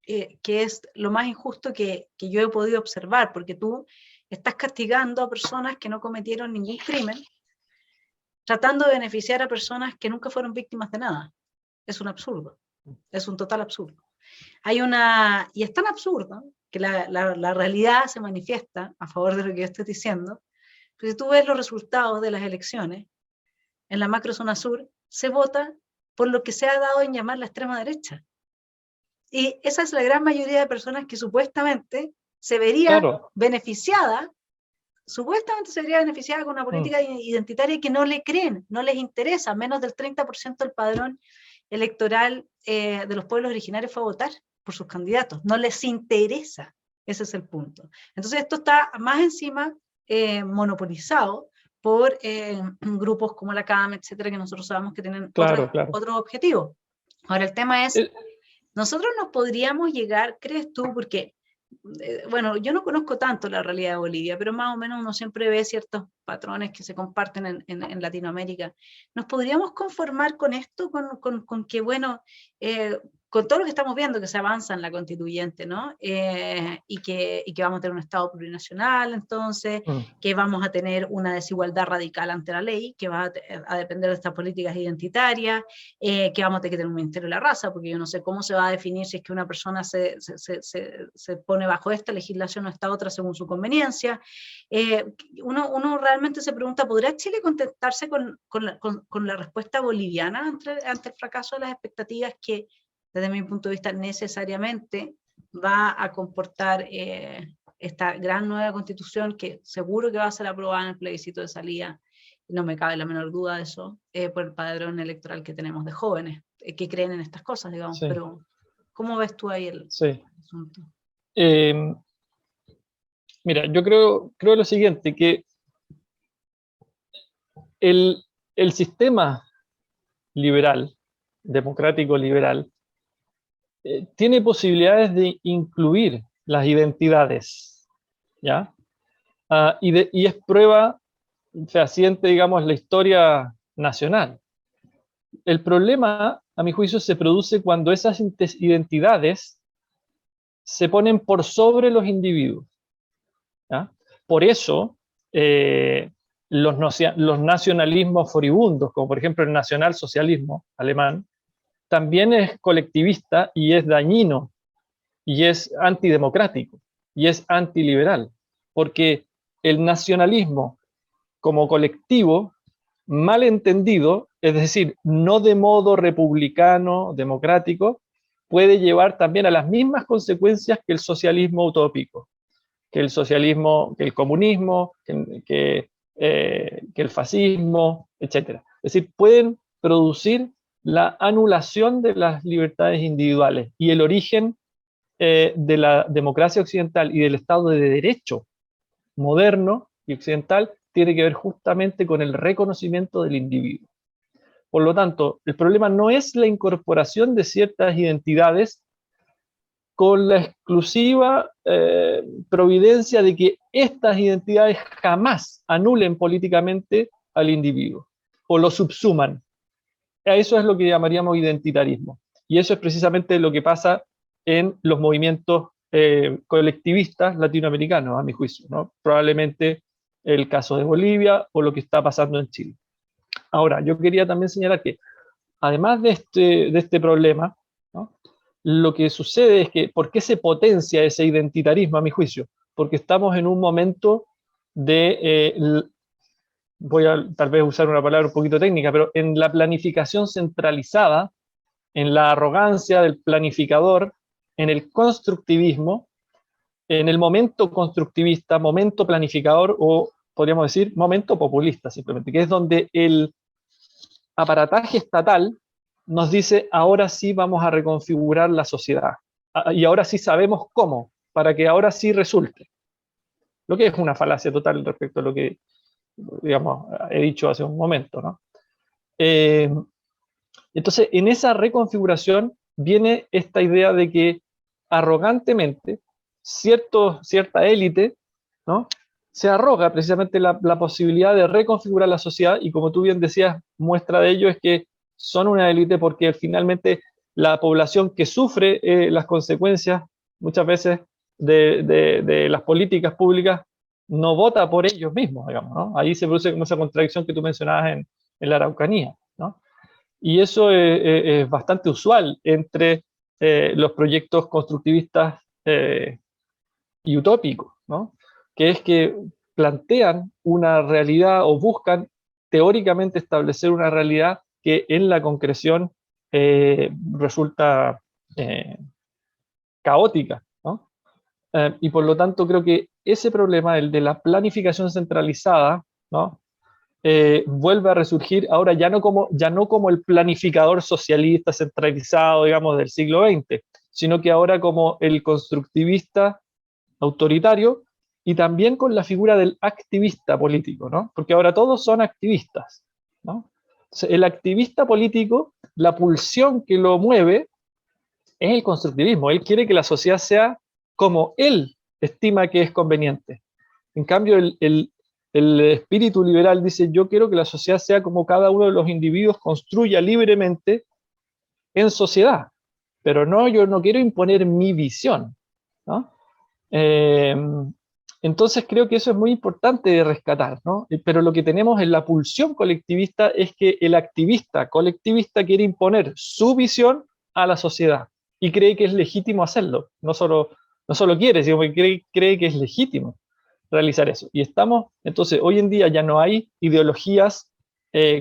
que es lo más injusto que yo he podido observar, porque tú estás castigando a personas que no cometieron ningún crimen, tratando de beneficiar a personas que nunca fueron víctimas de nada. Es un absurdo, es un total absurdo. Y es tan absurdo que la realidad se manifiesta a favor de lo que yo estoy diciendo. Pero si tú ves los resultados de las elecciones, en la macrozona sur se vota por lo que se ha dado en llamar la extrema derecha. Y esa es la gran mayoría de personas que supuestamente se vería beneficiada, con una política identitaria que no le creen, no les interesa. Menos del 30% del padrón electoral de los pueblos originarios fue a votar por sus candidatos. No les interesa. Ese es el punto. Entonces esto está más encima monopolizado por grupos como la CAM, etcétera, que nosotros sabemos que tienen otros objetivos. Ahora, el tema es, nosotros nos podríamos llegar, ¿crees tú? Porque, bueno, yo no conozco tanto la realidad de Bolivia, pero más o menos uno siempre ve ciertos patrones que se comparten en Latinoamérica. ¿Nos podríamos conformar con esto? Con que, bueno, con todo lo que estamos viendo que se avanza en la constituyente, ¿no? Y que vamos a tener un Estado plurinacional, entonces, que vamos a tener una desigualdad radical ante la ley, que va a depender de estas políticas identitarias, que vamos a tener que tener un ministerio de la raza, porque yo no sé cómo se va a definir si es que una persona se pone bajo esta legislación o esta otra según su conveniencia. Uno realmente se pregunta, ¿podrá Chile contentarse con la respuesta boliviana ante el fracaso de las expectativas que, desde mi punto de vista, necesariamente va a comportar esta gran nueva constitución que seguro que va a ser aprobada en el plebiscito de salida, no me cabe la menor duda de eso, por el padrón electoral que tenemos de jóvenes que creen en estas cosas, digamos, sí. Pero ¿cómo ves tú ahí el asunto? Mira, yo creo lo siguiente, que el sistema liberal, democrático liberal, tiene posibilidades de incluir las identidades, ¿ya? Y es prueba fehaciente, digamos, la historia nacional. El problema, a mi juicio, se produce cuando esas identidades se ponen por sobre los individuos, ¿ya? Por eso, los nacionalismos furibundos, como por ejemplo el nacionalsocialismo alemán, también es colectivista y es dañino, y es antidemocrático, y es antiliberal, porque el nacionalismo como colectivo, mal entendido, es decir, no de modo republicano, democrático, puede llevar también a las mismas consecuencias que el socialismo utópico, que el socialismo, que el comunismo, que el fascismo, etc. Es decir, pueden producir la anulación de las libertades individuales y el origen de la democracia occidental y del Estado de Derecho moderno y occidental tiene que ver justamente con el reconocimiento del individuo. Por lo tanto, el problema no es la incorporación de ciertas identidades con la exclusiva providencia de que estas identidades jamás anulen políticamente al individuo o lo subsuman. A eso es lo que llamaríamos identitarismo. Y eso es precisamente lo que pasa en los movimientos colectivistas latinoamericanos, a mi juicio, ¿no? Probablemente el caso de Bolivia o lo que está pasando en Chile. Ahora, yo quería también señalar que, además de este problema, ¿no?, lo que sucede es que, ¿por qué se potencia ese identitarismo, a mi juicio? Porque estamos en un momento de, voy a tal vez usar una palabra un poquito técnica, pero en la planificación centralizada, en la arrogancia del planificador, en el constructivismo, en el momento constructivista, momento planificador o, podríamos decir, momento populista simplemente, que es donde el aparataje estatal nos dice, ahora sí vamos a reconfigurar la sociedad, y ahora sí sabemos cómo, para que ahora sí resulte. Lo que es una falacia total respecto a lo que, digamos, he dicho hace un momento, ¿no? Entonces, en esa reconfiguración viene esta idea de que arrogantemente cierta élite, ¿no?, se arroga precisamente la posibilidad de reconfigurar la sociedad, y como tú bien decías, muestra de ello es que son una élite porque finalmente la población que sufre las consecuencias muchas veces de las políticas públicas no vota por ellos mismos, digamos, ¿no? Ahí se produce como esa contradicción que tú mencionabas en la Araucanía, ¿no? Y eso es bastante usual entre los proyectos constructivistas y utópicos, ¿no? Que es que plantean una realidad o buscan teóricamente establecer una realidad que en la concreción resulta caótica, ¿no? Y por lo tanto creo que ese problema, el de la planificación centralizada, ¿no?, vuelve a resurgir ahora ya no como el planificador socialista centralizado, digamos, del siglo XX, sino que ahora como el constructivista autoritario, y también con la figura del activista político, ¿no? Porque ahora todos son activistas, ¿no? Entonces, el activista político, la pulsión que lo mueve es el constructivismo. Él quiere que la sociedad sea como él estima que es conveniente. En cambio, el espíritu liberal dice, yo quiero que la sociedad sea como cada uno de los individuos construya libremente en sociedad. pero no, yo no quiero imponer mi visión, ¿no? Entonces creo que eso es muy importante de rescatar, ¿no? Pero lo que tenemos en la pulsión colectivista es que el activista colectivista quiere imponer su visión a la sociedad y cree que es legítimo hacerlo. No solo quiere, sino que cree que es legítimo realizar eso. Y entonces, hoy en día ya no hay ideologías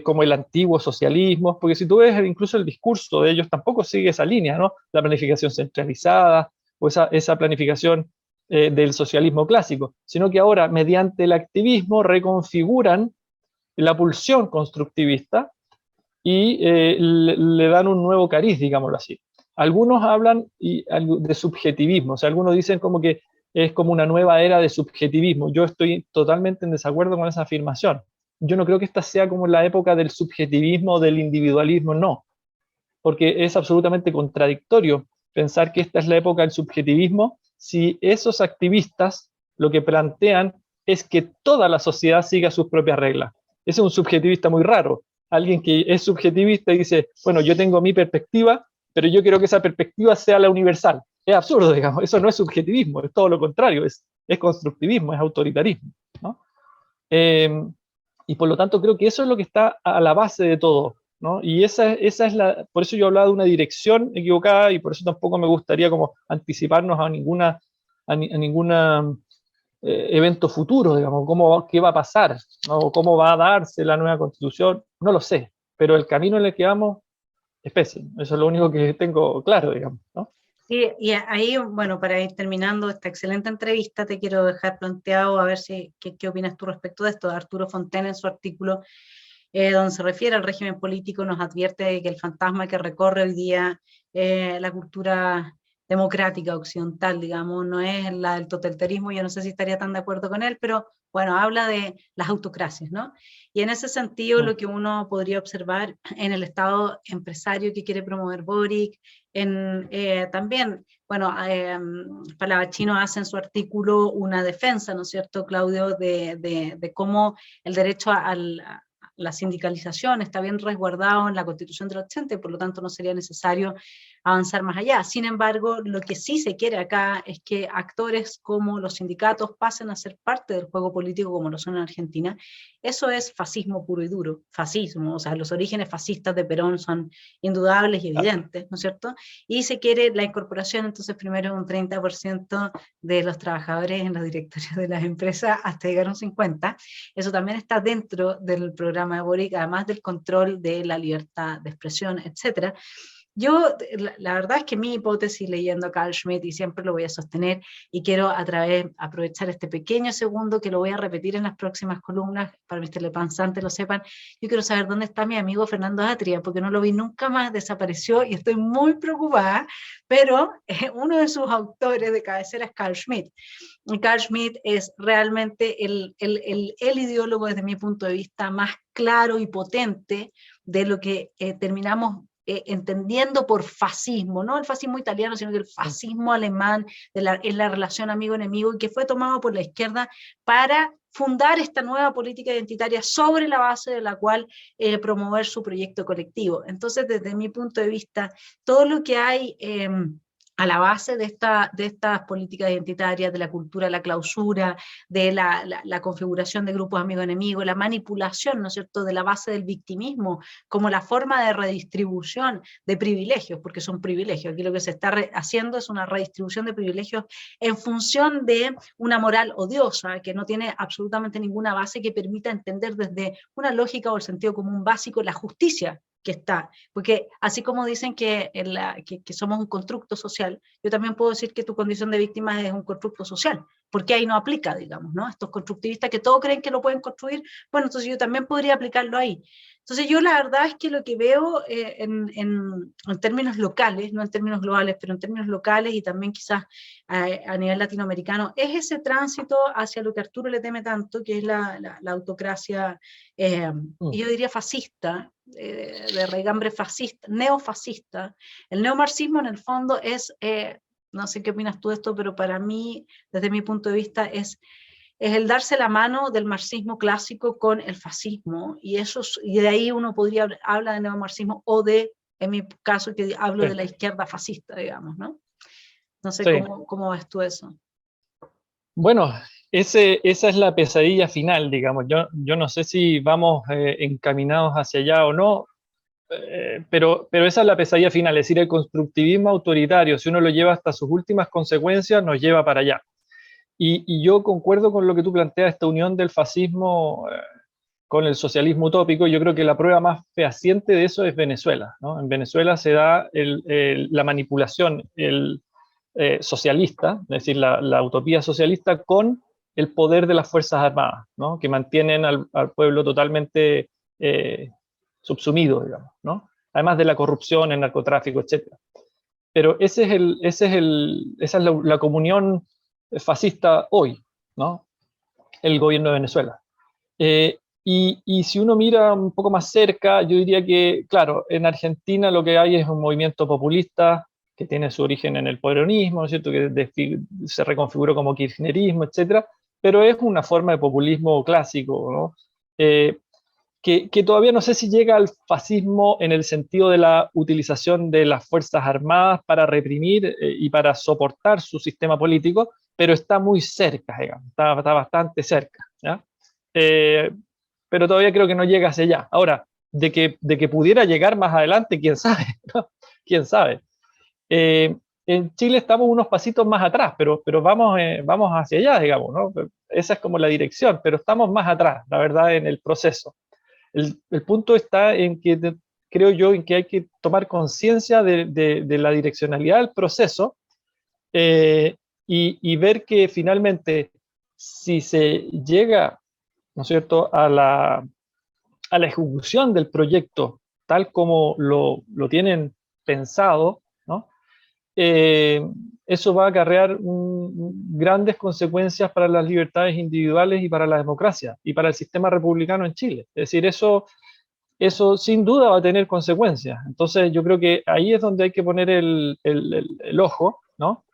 como el antiguo socialismo, porque si tú ves incluso el discurso de ellos tampoco sigue esa línea, ¿no? La planificación centralizada o esa planificación del socialismo clásico, sino que ahora mediante el activismo reconfiguran la pulsión constructivista y le dan un nuevo cariz, digámoslo así. Algunos hablan de subjetivismo, o sea, algunos dicen como que es como una nueva era de subjetivismo. Yo estoy totalmente en desacuerdo con esa afirmación. Yo no creo que esta sea como la época del subjetivismo o del individualismo, no, porque es absolutamente contradictorio pensar que esta es la época del subjetivismo si esos activistas lo que plantean es que toda la sociedad siga sus propias reglas. Ese es un subjetivista muy raro. Alguien que es subjetivista y dice, bueno, yo tengo mi perspectiva, pero yo quiero que esa perspectiva sea la universal. Es absurdo, digamos, eso no es subjetivismo, es todo lo contrario, es constructivismo, es autoritarismo, ¿no? Y por lo tanto creo que eso es lo que está a la base de todo, ¿no? Y esa es por eso yo hablaba de una dirección equivocada y por eso tampoco me gustaría como anticiparnos a ninguna evento futuro, digamos, qué va a pasar, ¿no? Cómo va a darse la nueva constitución, no lo sé, pero el camino en el que vamos es pésimo, eso es lo único que tengo claro, digamos, ¿no? Sí, y ahí, bueno, para ir terminando esta excelente entrevista, te quiero dejar planteado, a ver qué opinas tú respecto de esto. Arturo Fontaine, en su artículo, donde se refiere al régimen político, nos advierte de que el fantasma que recorre hoy día la cultura democrática occidental, digamos, no es la del totalitarismo. Yo no sé si estaría tan de acuerdo con él, pero bueno, habla de las autocracias, ¿no? Y en ese sentido, lo que uno podría observar en el Estado empresario que quiere promover Boric, también, bueno, Palavecino hace en su artículo una defensa, ¿no es cierto, Claudio, de cómo el derecho la sindicalización está bien resguardado en la Constitución del 80 y por lo tanto no sería necesario avanzar más allá. Sin embargo, lo que sí se quiere acá es que actores como los sindicatos pasen a ser parte del juego político como lo son en Argentina. Eso es fascismo puro y duro, fascismo, o sea, los orígenes fascistas de Perón son indudables y evidentes, ¿no es cierto? Y se quiere la incorporación, entonces, primero un 30% de los trabajadores en los directorios de las empresas hasta llegar a un 50%. Eso también está dentro del programa de Boric, además del control de la libertad de expresión, etcétera. Yo, la verdad es que mi hipótesis leyendo a Carl Schmitt, y siempre lo voy a sostener, y quiero aprovechar este pequeño segundo que lo voy a repetir en las próximas columnas, para mis telepensantes lo sepan, yo quiero saber dónde está mi amigo Fernando Atria, porque no lo vi nunca más, desapareció, y estoy muy preocupada, pero uno de sus autores de cabecera es Carl Schmitt, y Carl Schmitt es realmente el ideólogo desde mi punto de vista más claro y potente de lo que terminamos entendiendo por fascismo, no el fascismo italiano, sino que el fascismo alemán, en la relación amigo-enemigo, y que fue tomado por la izquierda para fundar esta nueva política identitaria sobre la base de la cual promover su proyecto colectivo. Entonces, desde mi punto de vista, todo lo que hay a la base de estas políticas identitarias, de la cultura de la clausura, de la configuración de grupos amigos-enemigos, la manipulación, ¿no es cierto?, de la base del victimismo, como la forma de redistribución de privilegios, porque son privilegios. Aquí lo que se está haciendo es una redistribución de privilegios en función de una moral odiosa, que no tiene absolutamente ninguna base que permita entender desde una lógica o el sentido común básico la justicia que está, porque así como dicen que somos un constructo social, yo también puedo decir que tu condición de víctima es un constructo social, porque ahí no aplica, digamos, ¿no? Estos constructivistas que todos creen que lo pueden construir, bueno, entonces yo también podría aplicarlo ahí. Entonces yo la verdad es que lo que veo en términos locales, no en términos globales, pero en términos locales y también quizás a nivel latinoamericano, es ese tránsito hacia lo que Arturo le teme tanto, que es la autocracia, y yo diría fascista, de raigambre fascista, neofascista. El neomarxismo en el fondo es, no sé qué opinas tú de esto, pero para mí, desde mi punto de vista, es el darse la mano del marxismo clásico con el fascismo, y de ahí uno podría hablar de neomarxismo o de en mi caso que hablo de Sí, la izquierda fascista, digamos, ¿no? No sé sí. cómo ves tú eso. Bueno, esa es la pesadilla final, digamos. Yo no sé si vamos encaminados hacia allá o no, pero esa es la pesadilla final, es decir, el constructivismo autoritario, si uno lo lleva hasta sus últimas consecuencias, nos lleva para allá. Y yo concuerdo con lo que tú planteas, esta unión del fascismo con el socialismo utópico. Yo creo que la prueba más fehaciente de eso es Venezuela, ¿no? En Venezuela se da la manipulación socialista, es decir, la utopía socialista con el poder de las Fuerzas Armadas, ¿no? Que mantienen al pueblo totalmente subsumido, digamos, ¿no? Además de la corrupción, el narcotráfico, etc. Pero esa es la comunión fascista hoy, ¿no? El gobierno de Venezuela. Eh, y si uno mira un poco más cerca, yo diría que, claro, en Argentina lo que hay es un movimiento populista que tiene su origen en el peronismo, ¿no es cierto?, que se reconfiguró como kirchnerismo, etcétera, pero es una forma de populismo clásico, ¿no? Que todavía no sé si llega al fascismo en el sentido de la utilización de las Fuerzas Armadas para reprimir y para soportar su sistema político, pero está muy cerca, digamos, está bastante cerca, ¿ya? Eh, pero todavía creo que no llega hacia allá. Ahora, de que pudiera llegar más adelante, quién sabe, ¿no? Quién sabe. En Chile estamos unos pasitos más atrás, pero vamos hacia allá, digamos, ¿no? Esa es como la dirección, pero estamos más atrás, la verdad, en el proceso. El punto está en que creo yo en que hay que tomar conciencia de la direccionalidad del proceso eh, y ver que finalmente si se llega, ¿no es cierto?, a la ejecución del proyecto tal como lo tienen pensado, ¿no? Eh, eso va a acarrear grandes consecuencias para las libertades individuales y para la democracia y para el sistema republicano en Chile. Es decir, eso sin duda va a tener consecuencias. Entonces yo creo que ahí es donde hay que poner el ojo, ¿no?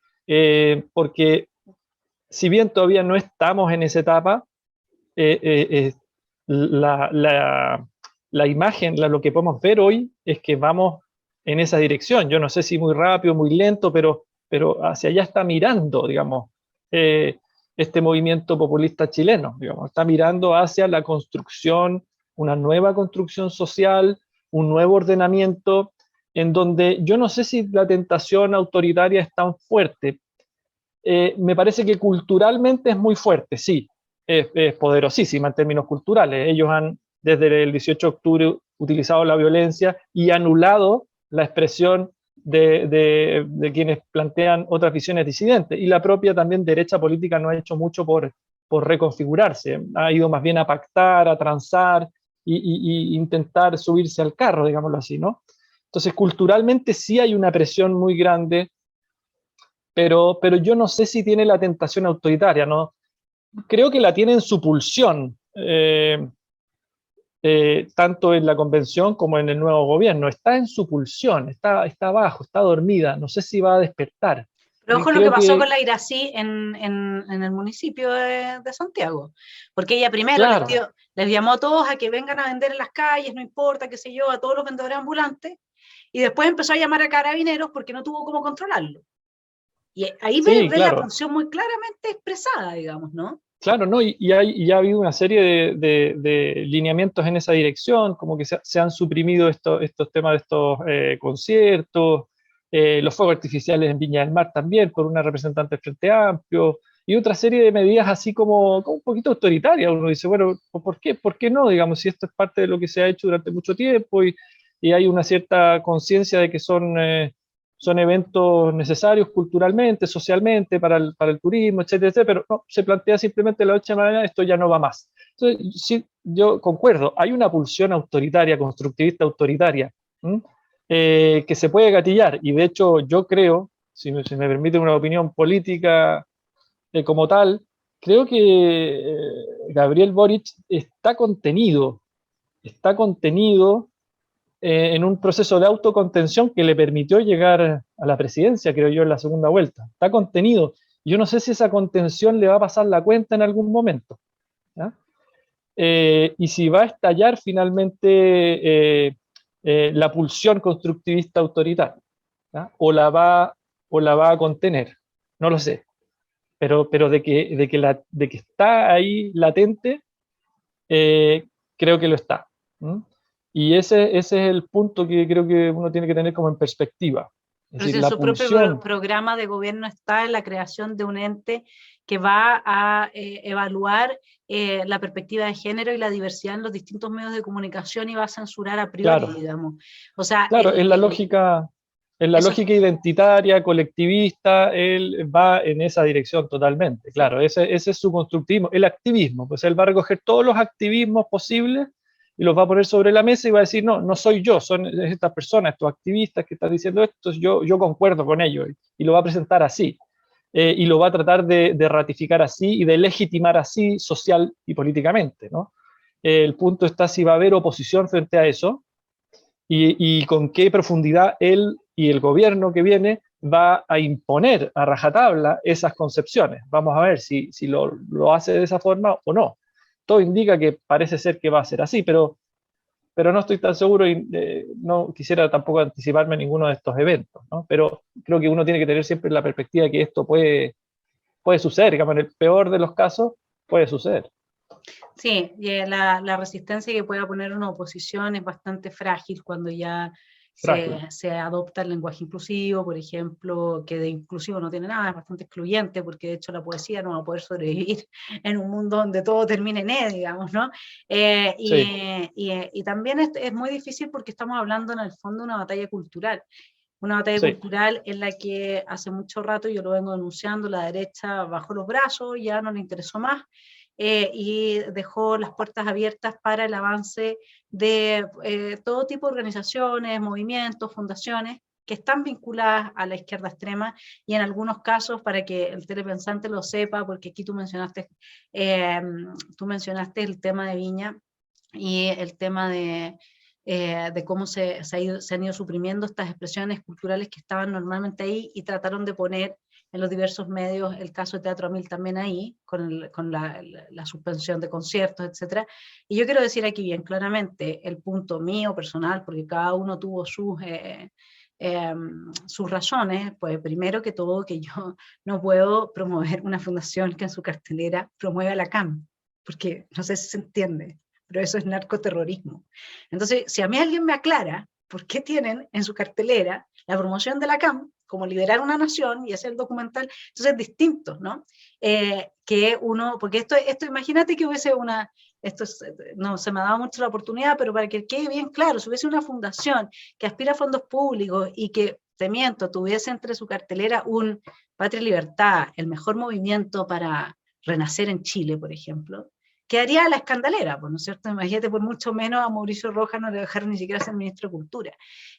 Porque si bien todavía no estamos en esa etapa, eh, eh, eh, la, la, la imagen, lo que podemos ver hoy es que vamos en esa dirección. Yo no sé si muy rápido, muy lento, pero hacia allá está mirando, digamos, eh, este movimiento populista chileno, digamos, está mirando hacia la construcción, una nueva construcción social, un nuevo ordenamiento, en donde yo no sé si la tentación autoritaria es tan fuerte. Me parece que culturalmente es muy fuerte, sí, es poderosísima en términos culturales. Ellos han, desde el 18 de octubre, utilizado la violencia y anulado la expresión de quienes plantean otras visiones disidentes. Y la propia también derecha política no ha hecho mucho por reconfigurarse. Ha ido más bien a pactar, a transar y intentar subirse al carro, digámoslo así, ¿no? Entonces, culturalmente sí hay una presión muy grande, pero yo no sé si tiene la tentación autoritaria, ¿no? Creo que la tiene en su pulsión, tanto en la convención como en el nuevo gobierno. Está en su pulsión, está abajo, está dormida, no sé si va a despertar. Pero ojo lo que Creo pasó con que, la Irací en el municipio de Santiago, porque ella primero claro, les llamó a todos a que vengan a vender en las calles, no importa, qué sé yo, a todos los vendedores ambulantes, y después empezó a llamar a carabineros porque no tuvo cómo controlarlo. Y ahí sí, ves la claro, pulsión muy claramente expresada, digamos, ¿no? claro, ¿no? Y ha habido una serie de lineamientos en esa dirección, como que se han suprimido estos temas de estos conciertos, los fuegos artificiales en Viña del Mar también, por una representante del Frente Amplio, y otra serie de medidas así como un poquito autoritarias. Uno dice, bueno, ¿por qué no? Digamos, si esto es parte de lo que se ha hecho durante mucho tiempo y hay una cierta conciencia de que son eventos necesarios culturalmente, socialmente, para el turismo, etcétera, etcétera, pero no, se plantea simplemente de la noche a la mañana, esto ya no va más. Entonces, sí, yo concuerdo, hay una pulsión autoritaria, constructivista autoritaria, que se puede gatillar, y de hecho yo creo, si me permite una opinión política como tal, creo que Gabriel Boric está contenido en un proceso de autocontención que le permitió llegar a la presidencia, creo yo, en la segunda vuelta. Está contenido. Yo no sé si esa contención le va a pasar la cuenta en algún momento, ¿ya? Y si va a estallar finalmente la pulsión constructivista autoritaria, ¿ya? O la va a contener, no lo sé, pero de que está ahí latente, creo que lo está. ¿Mm? Y ese es el punto que creo que uno tiene que tener como en perspectiva. Es Pero si decir, en la su propio pulsión, programa de gobierno está en la creación de un ente que va a evaluar la perspectiva de género y la diversidad en los distintos medios de comunicación y va a censurar a priori, claro, digamos. O sea, claro, en la eso, lógica identitaria, colectivista, él va en esa dirección totalmente. sí, Claro, ese es su constructivismo, el activismo. Pues él va a recoger todos los activismos posibles y los va a poner sobre la mesa y va a decir, no, no soy yo, son estas personas, estos activistas que están diciendo esto, yo concuerdo con ellos, y lo va a presentar así. Y lo va a tratar de ratificar así y de legitimar así social y políticamente, ¿no? El punto está si va a haber oposición frente a eso y con qué profundidad él y el gobierno que viene va a imponer a rajatabla esas concepciones. Vamos a ver si lo hace de esa forma o no. Todo indica que parece ser que va a ser así, pero no estoy tan seguro y no quisiera tampoco anticiparme a ninguno de estos eventos, ¿no? Pero creo que uno tiene que tener siempre la perspectiva de que esto puede suceder, digamos, en el peor de los casos puede suceder. sí, y la resistencia que pueda poner una oposición es bastante frágil cuando ya Frágil. se adopta el lenguaje inclusivo, por ejemplo, que de inclusivo no tiene nada, es bastante excluyente, porque de hecho la poesía no va a poder sobrevivir en un mundo donde todo termine en E, digamos, ¿no? Sí, Y también es muy difícil porque estamos hablando en el fondo de una batalla sí, cultural en la que hace mucho rato yo lo vengo denunciando, la derecha bajó los brazos, ya no le interesó más, y dejó las puertas abiertas para el avance de todo tipo de organizaciones, movimientos, fundaciones que están vinculadas a la izquierda extrema y en algunos casos, para que el telepensante lo sepa, porque aquí tú mencionaste el tema de Viña y el tema de cómo se han ido suprimiendo estas expresiones culturales que estaban normalmente ahí y trataron de poner en los diversos medios el caso de Teatro Amil también ahí, con la suspensión de conciertos, etc. Y yo quiero decir aquí bien claramente el punto mío personal, porque cada uno tuvo sus razones, pues primero que todo que yo no puedo promover una fundación que en su cartelera promueva la CAM, porque no sé si se entiende, pero eso es narcoterrorismo. Entonces, si a mí alguien me aclara por qué tienen en su cartelera la promoción de la CAM, como liderar una nación y hacer el documental, entonces es distinto, ¿no? Que uno, porque esto imagínate que hubiese no se me ha dado mucho la oportunidad, pero para que quede bien claro, si hubiese una fundación que aspira a fondos públicos y que, te miento, tuviese entre su cartelera un Patria y Libertad, el mejor movimiento para renacer en Chile, por ejemplo, quedaría a la escandalera, pues, ¿no es cierto? Imagínate, por mucho menos a Mauricio Rojas no le dejaron ni siquiera ser ministro de Cultura.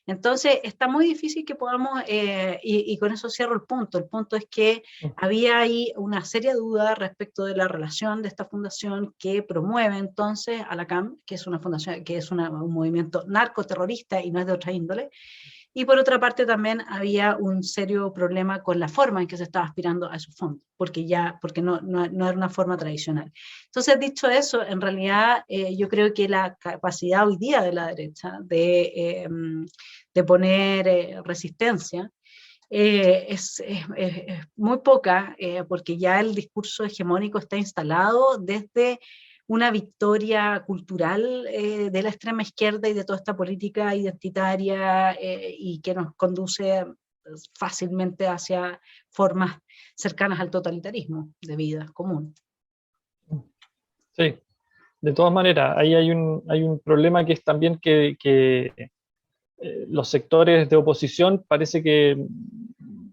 Entonces, está muy difícil que podamos, y con eso cierro el punto es que había ahí una seria duda respecto de la relación de esta fundación que promueve entonces a la CAM, que es una fundación, que es un movimiento narcoterrorista y no es de otra índole, y por otra parte también había un serio problema con la forma en que se estaba aspirando a esos fondos, porque no era una forma tradicional. Entonces, dicho eso, en realidad yo creo que la capacidad hoy día de la derecha de poner resistencia es muy poca, porque ya el discurso hegemónico está instalado desde una victoria cultural de la extrema izquierda y de toda esta política identitaria y que nos conduce fácilmente hacia formas cercanas al totalitarismo de vida común. sí. De todas maneras, ahí hay un problema que es también que los sectores de oposición parece que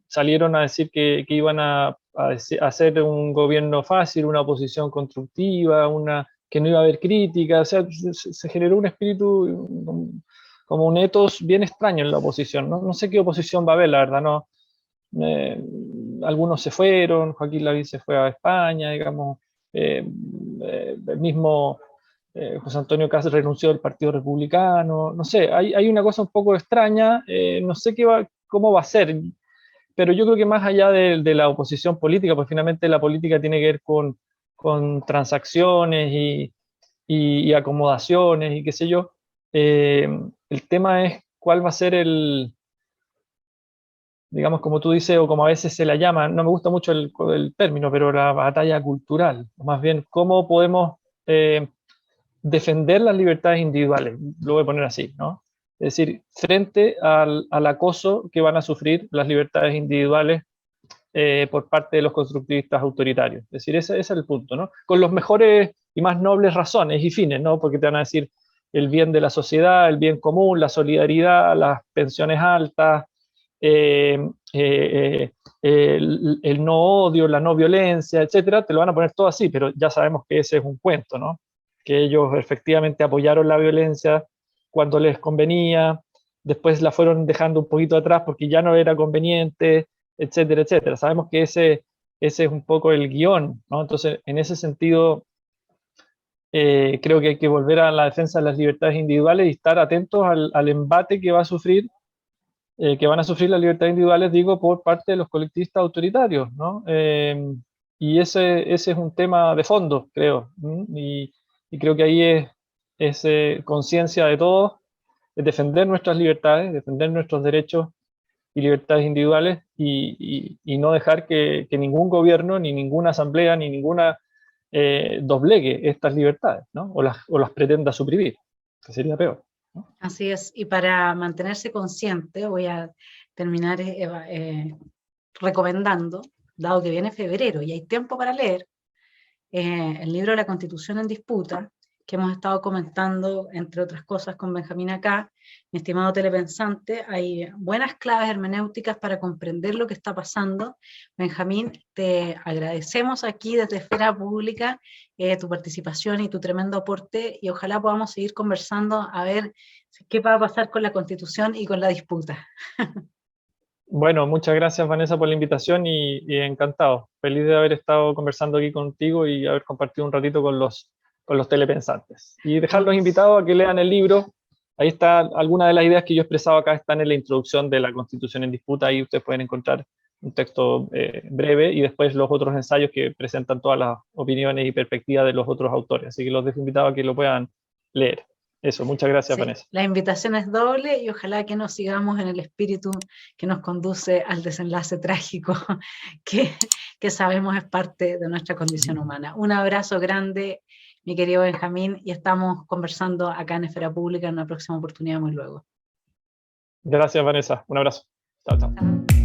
salieron a decir que iban a hacer un gobierno fácil, una oposición constructiva, que no iba a haber crítica, o sea, se generó un espíritu, como un ethos bien extraño en la oposición, ¿no? No sé qué oposición va a haber, la verdad, no. Eh, Algunos se fueron, Joaquín Lavín se fue a España, digamos, el mismo José Antonio Caz renunció al Partido Republicano, no sé, hay una cosa un poco extraña, no sé cómo va a ser, pero yo creo que más allá de la oposición política, pues finalmente la política tiene que ver con transacciones y acomodaciones y qué sé yo, el tema es cuál va a ser digamos, como tú dices, o como a veces se la llama, no me gusta mucho el término, pero la batalla cultural, o más bien, cómo podemos defender las libertades individuales, lo voy a poner así, ¿no? Es decir, frente al acoso que van a sufrir las libertades individuales por parte de los constructivistas autoritarios. Es decir, ese es el punto, ¿no? Con los mejores y más nobles razones y fines, ¿no? Porque te van a decir el bien de la sociedad, el bien común, la solidaridad, las pensiones altas, el no odio, la no violencia, etcétera, te lo van a poner todo así, pero ya sabemos que ese es un cuento, ¿no? Que ellos efectivamente apoyaron la violencia cuando les convenía, después la fueron dejando un poquito atrás porque ya no era conveniente, etcétera, etcétera. Sabemos que ese es un poco el guión, ¿no? Entonces, en ese sentido, creo que hay que volver a la defensa de las libertades individuales y estar atentos al embate que va a sufrir que van a sufrir las libertades individuales, digo, por parte de los colectivistas autoritarios, ¿no? Y ese es un tema de fondo, creo, y creo que ahí es conciencia de todos, es defender nuestras libertades, defender nuestros derechos y libertades individuales y no dejar que ningún gobierno, ni ninguna asamblea, ni ninguna doblegue estas libertades, ¿no? O las pretenda suprimir, que sería peor. Así es, y para mantenerse consciente, voy a terminar recomendando, dado que viene febrero y hay tiempo para leer, el libro La Constitución en Disputa, que hemos estado comentando, entre otras cosas, con Benjamín acá, mi estimado telepensante. Hay buenas claves hermenéuticas para comprender lo que está pasando. Benjamín, te agradecemos aquí desde Esfera Pública tu participación y tu tremendo aporte, y ojalá podamos seguir conversando a ver qué va a pasar con la Constitución y con la disputa. Bueno, muchas gracias Vanessa por la invitación y encantado. Feliz de haber estado conversando aquí contigo y haber compartido un ratito con los telepensantes. Y dejarlos invitados a que lean el libro. Ahí está, algunas de las ideas que yo he expresado acá están en la introducción de la Constitución en Disputa. Ahí ustedes pueden encontrar un texto breve y después los otros ensayos que presentan todas las opiniones y perspectivas de los otros autores. Así que los dejo invitados a que lo puedan leer. Eso, muchas gracias, Sí, Vanessa. la invitación es doble y ojalá que nos sigamos en el espíritu que nos conduce al desenlace trágico que sabemos es parte de nuestra condición humana. Un abrazo grande, mi querido Benjamín, y estamos conversando acá en Esfera Pública en una próxima oportunidad muy luego. Gracias, Vanessa. Un abrazo. Chao, chao.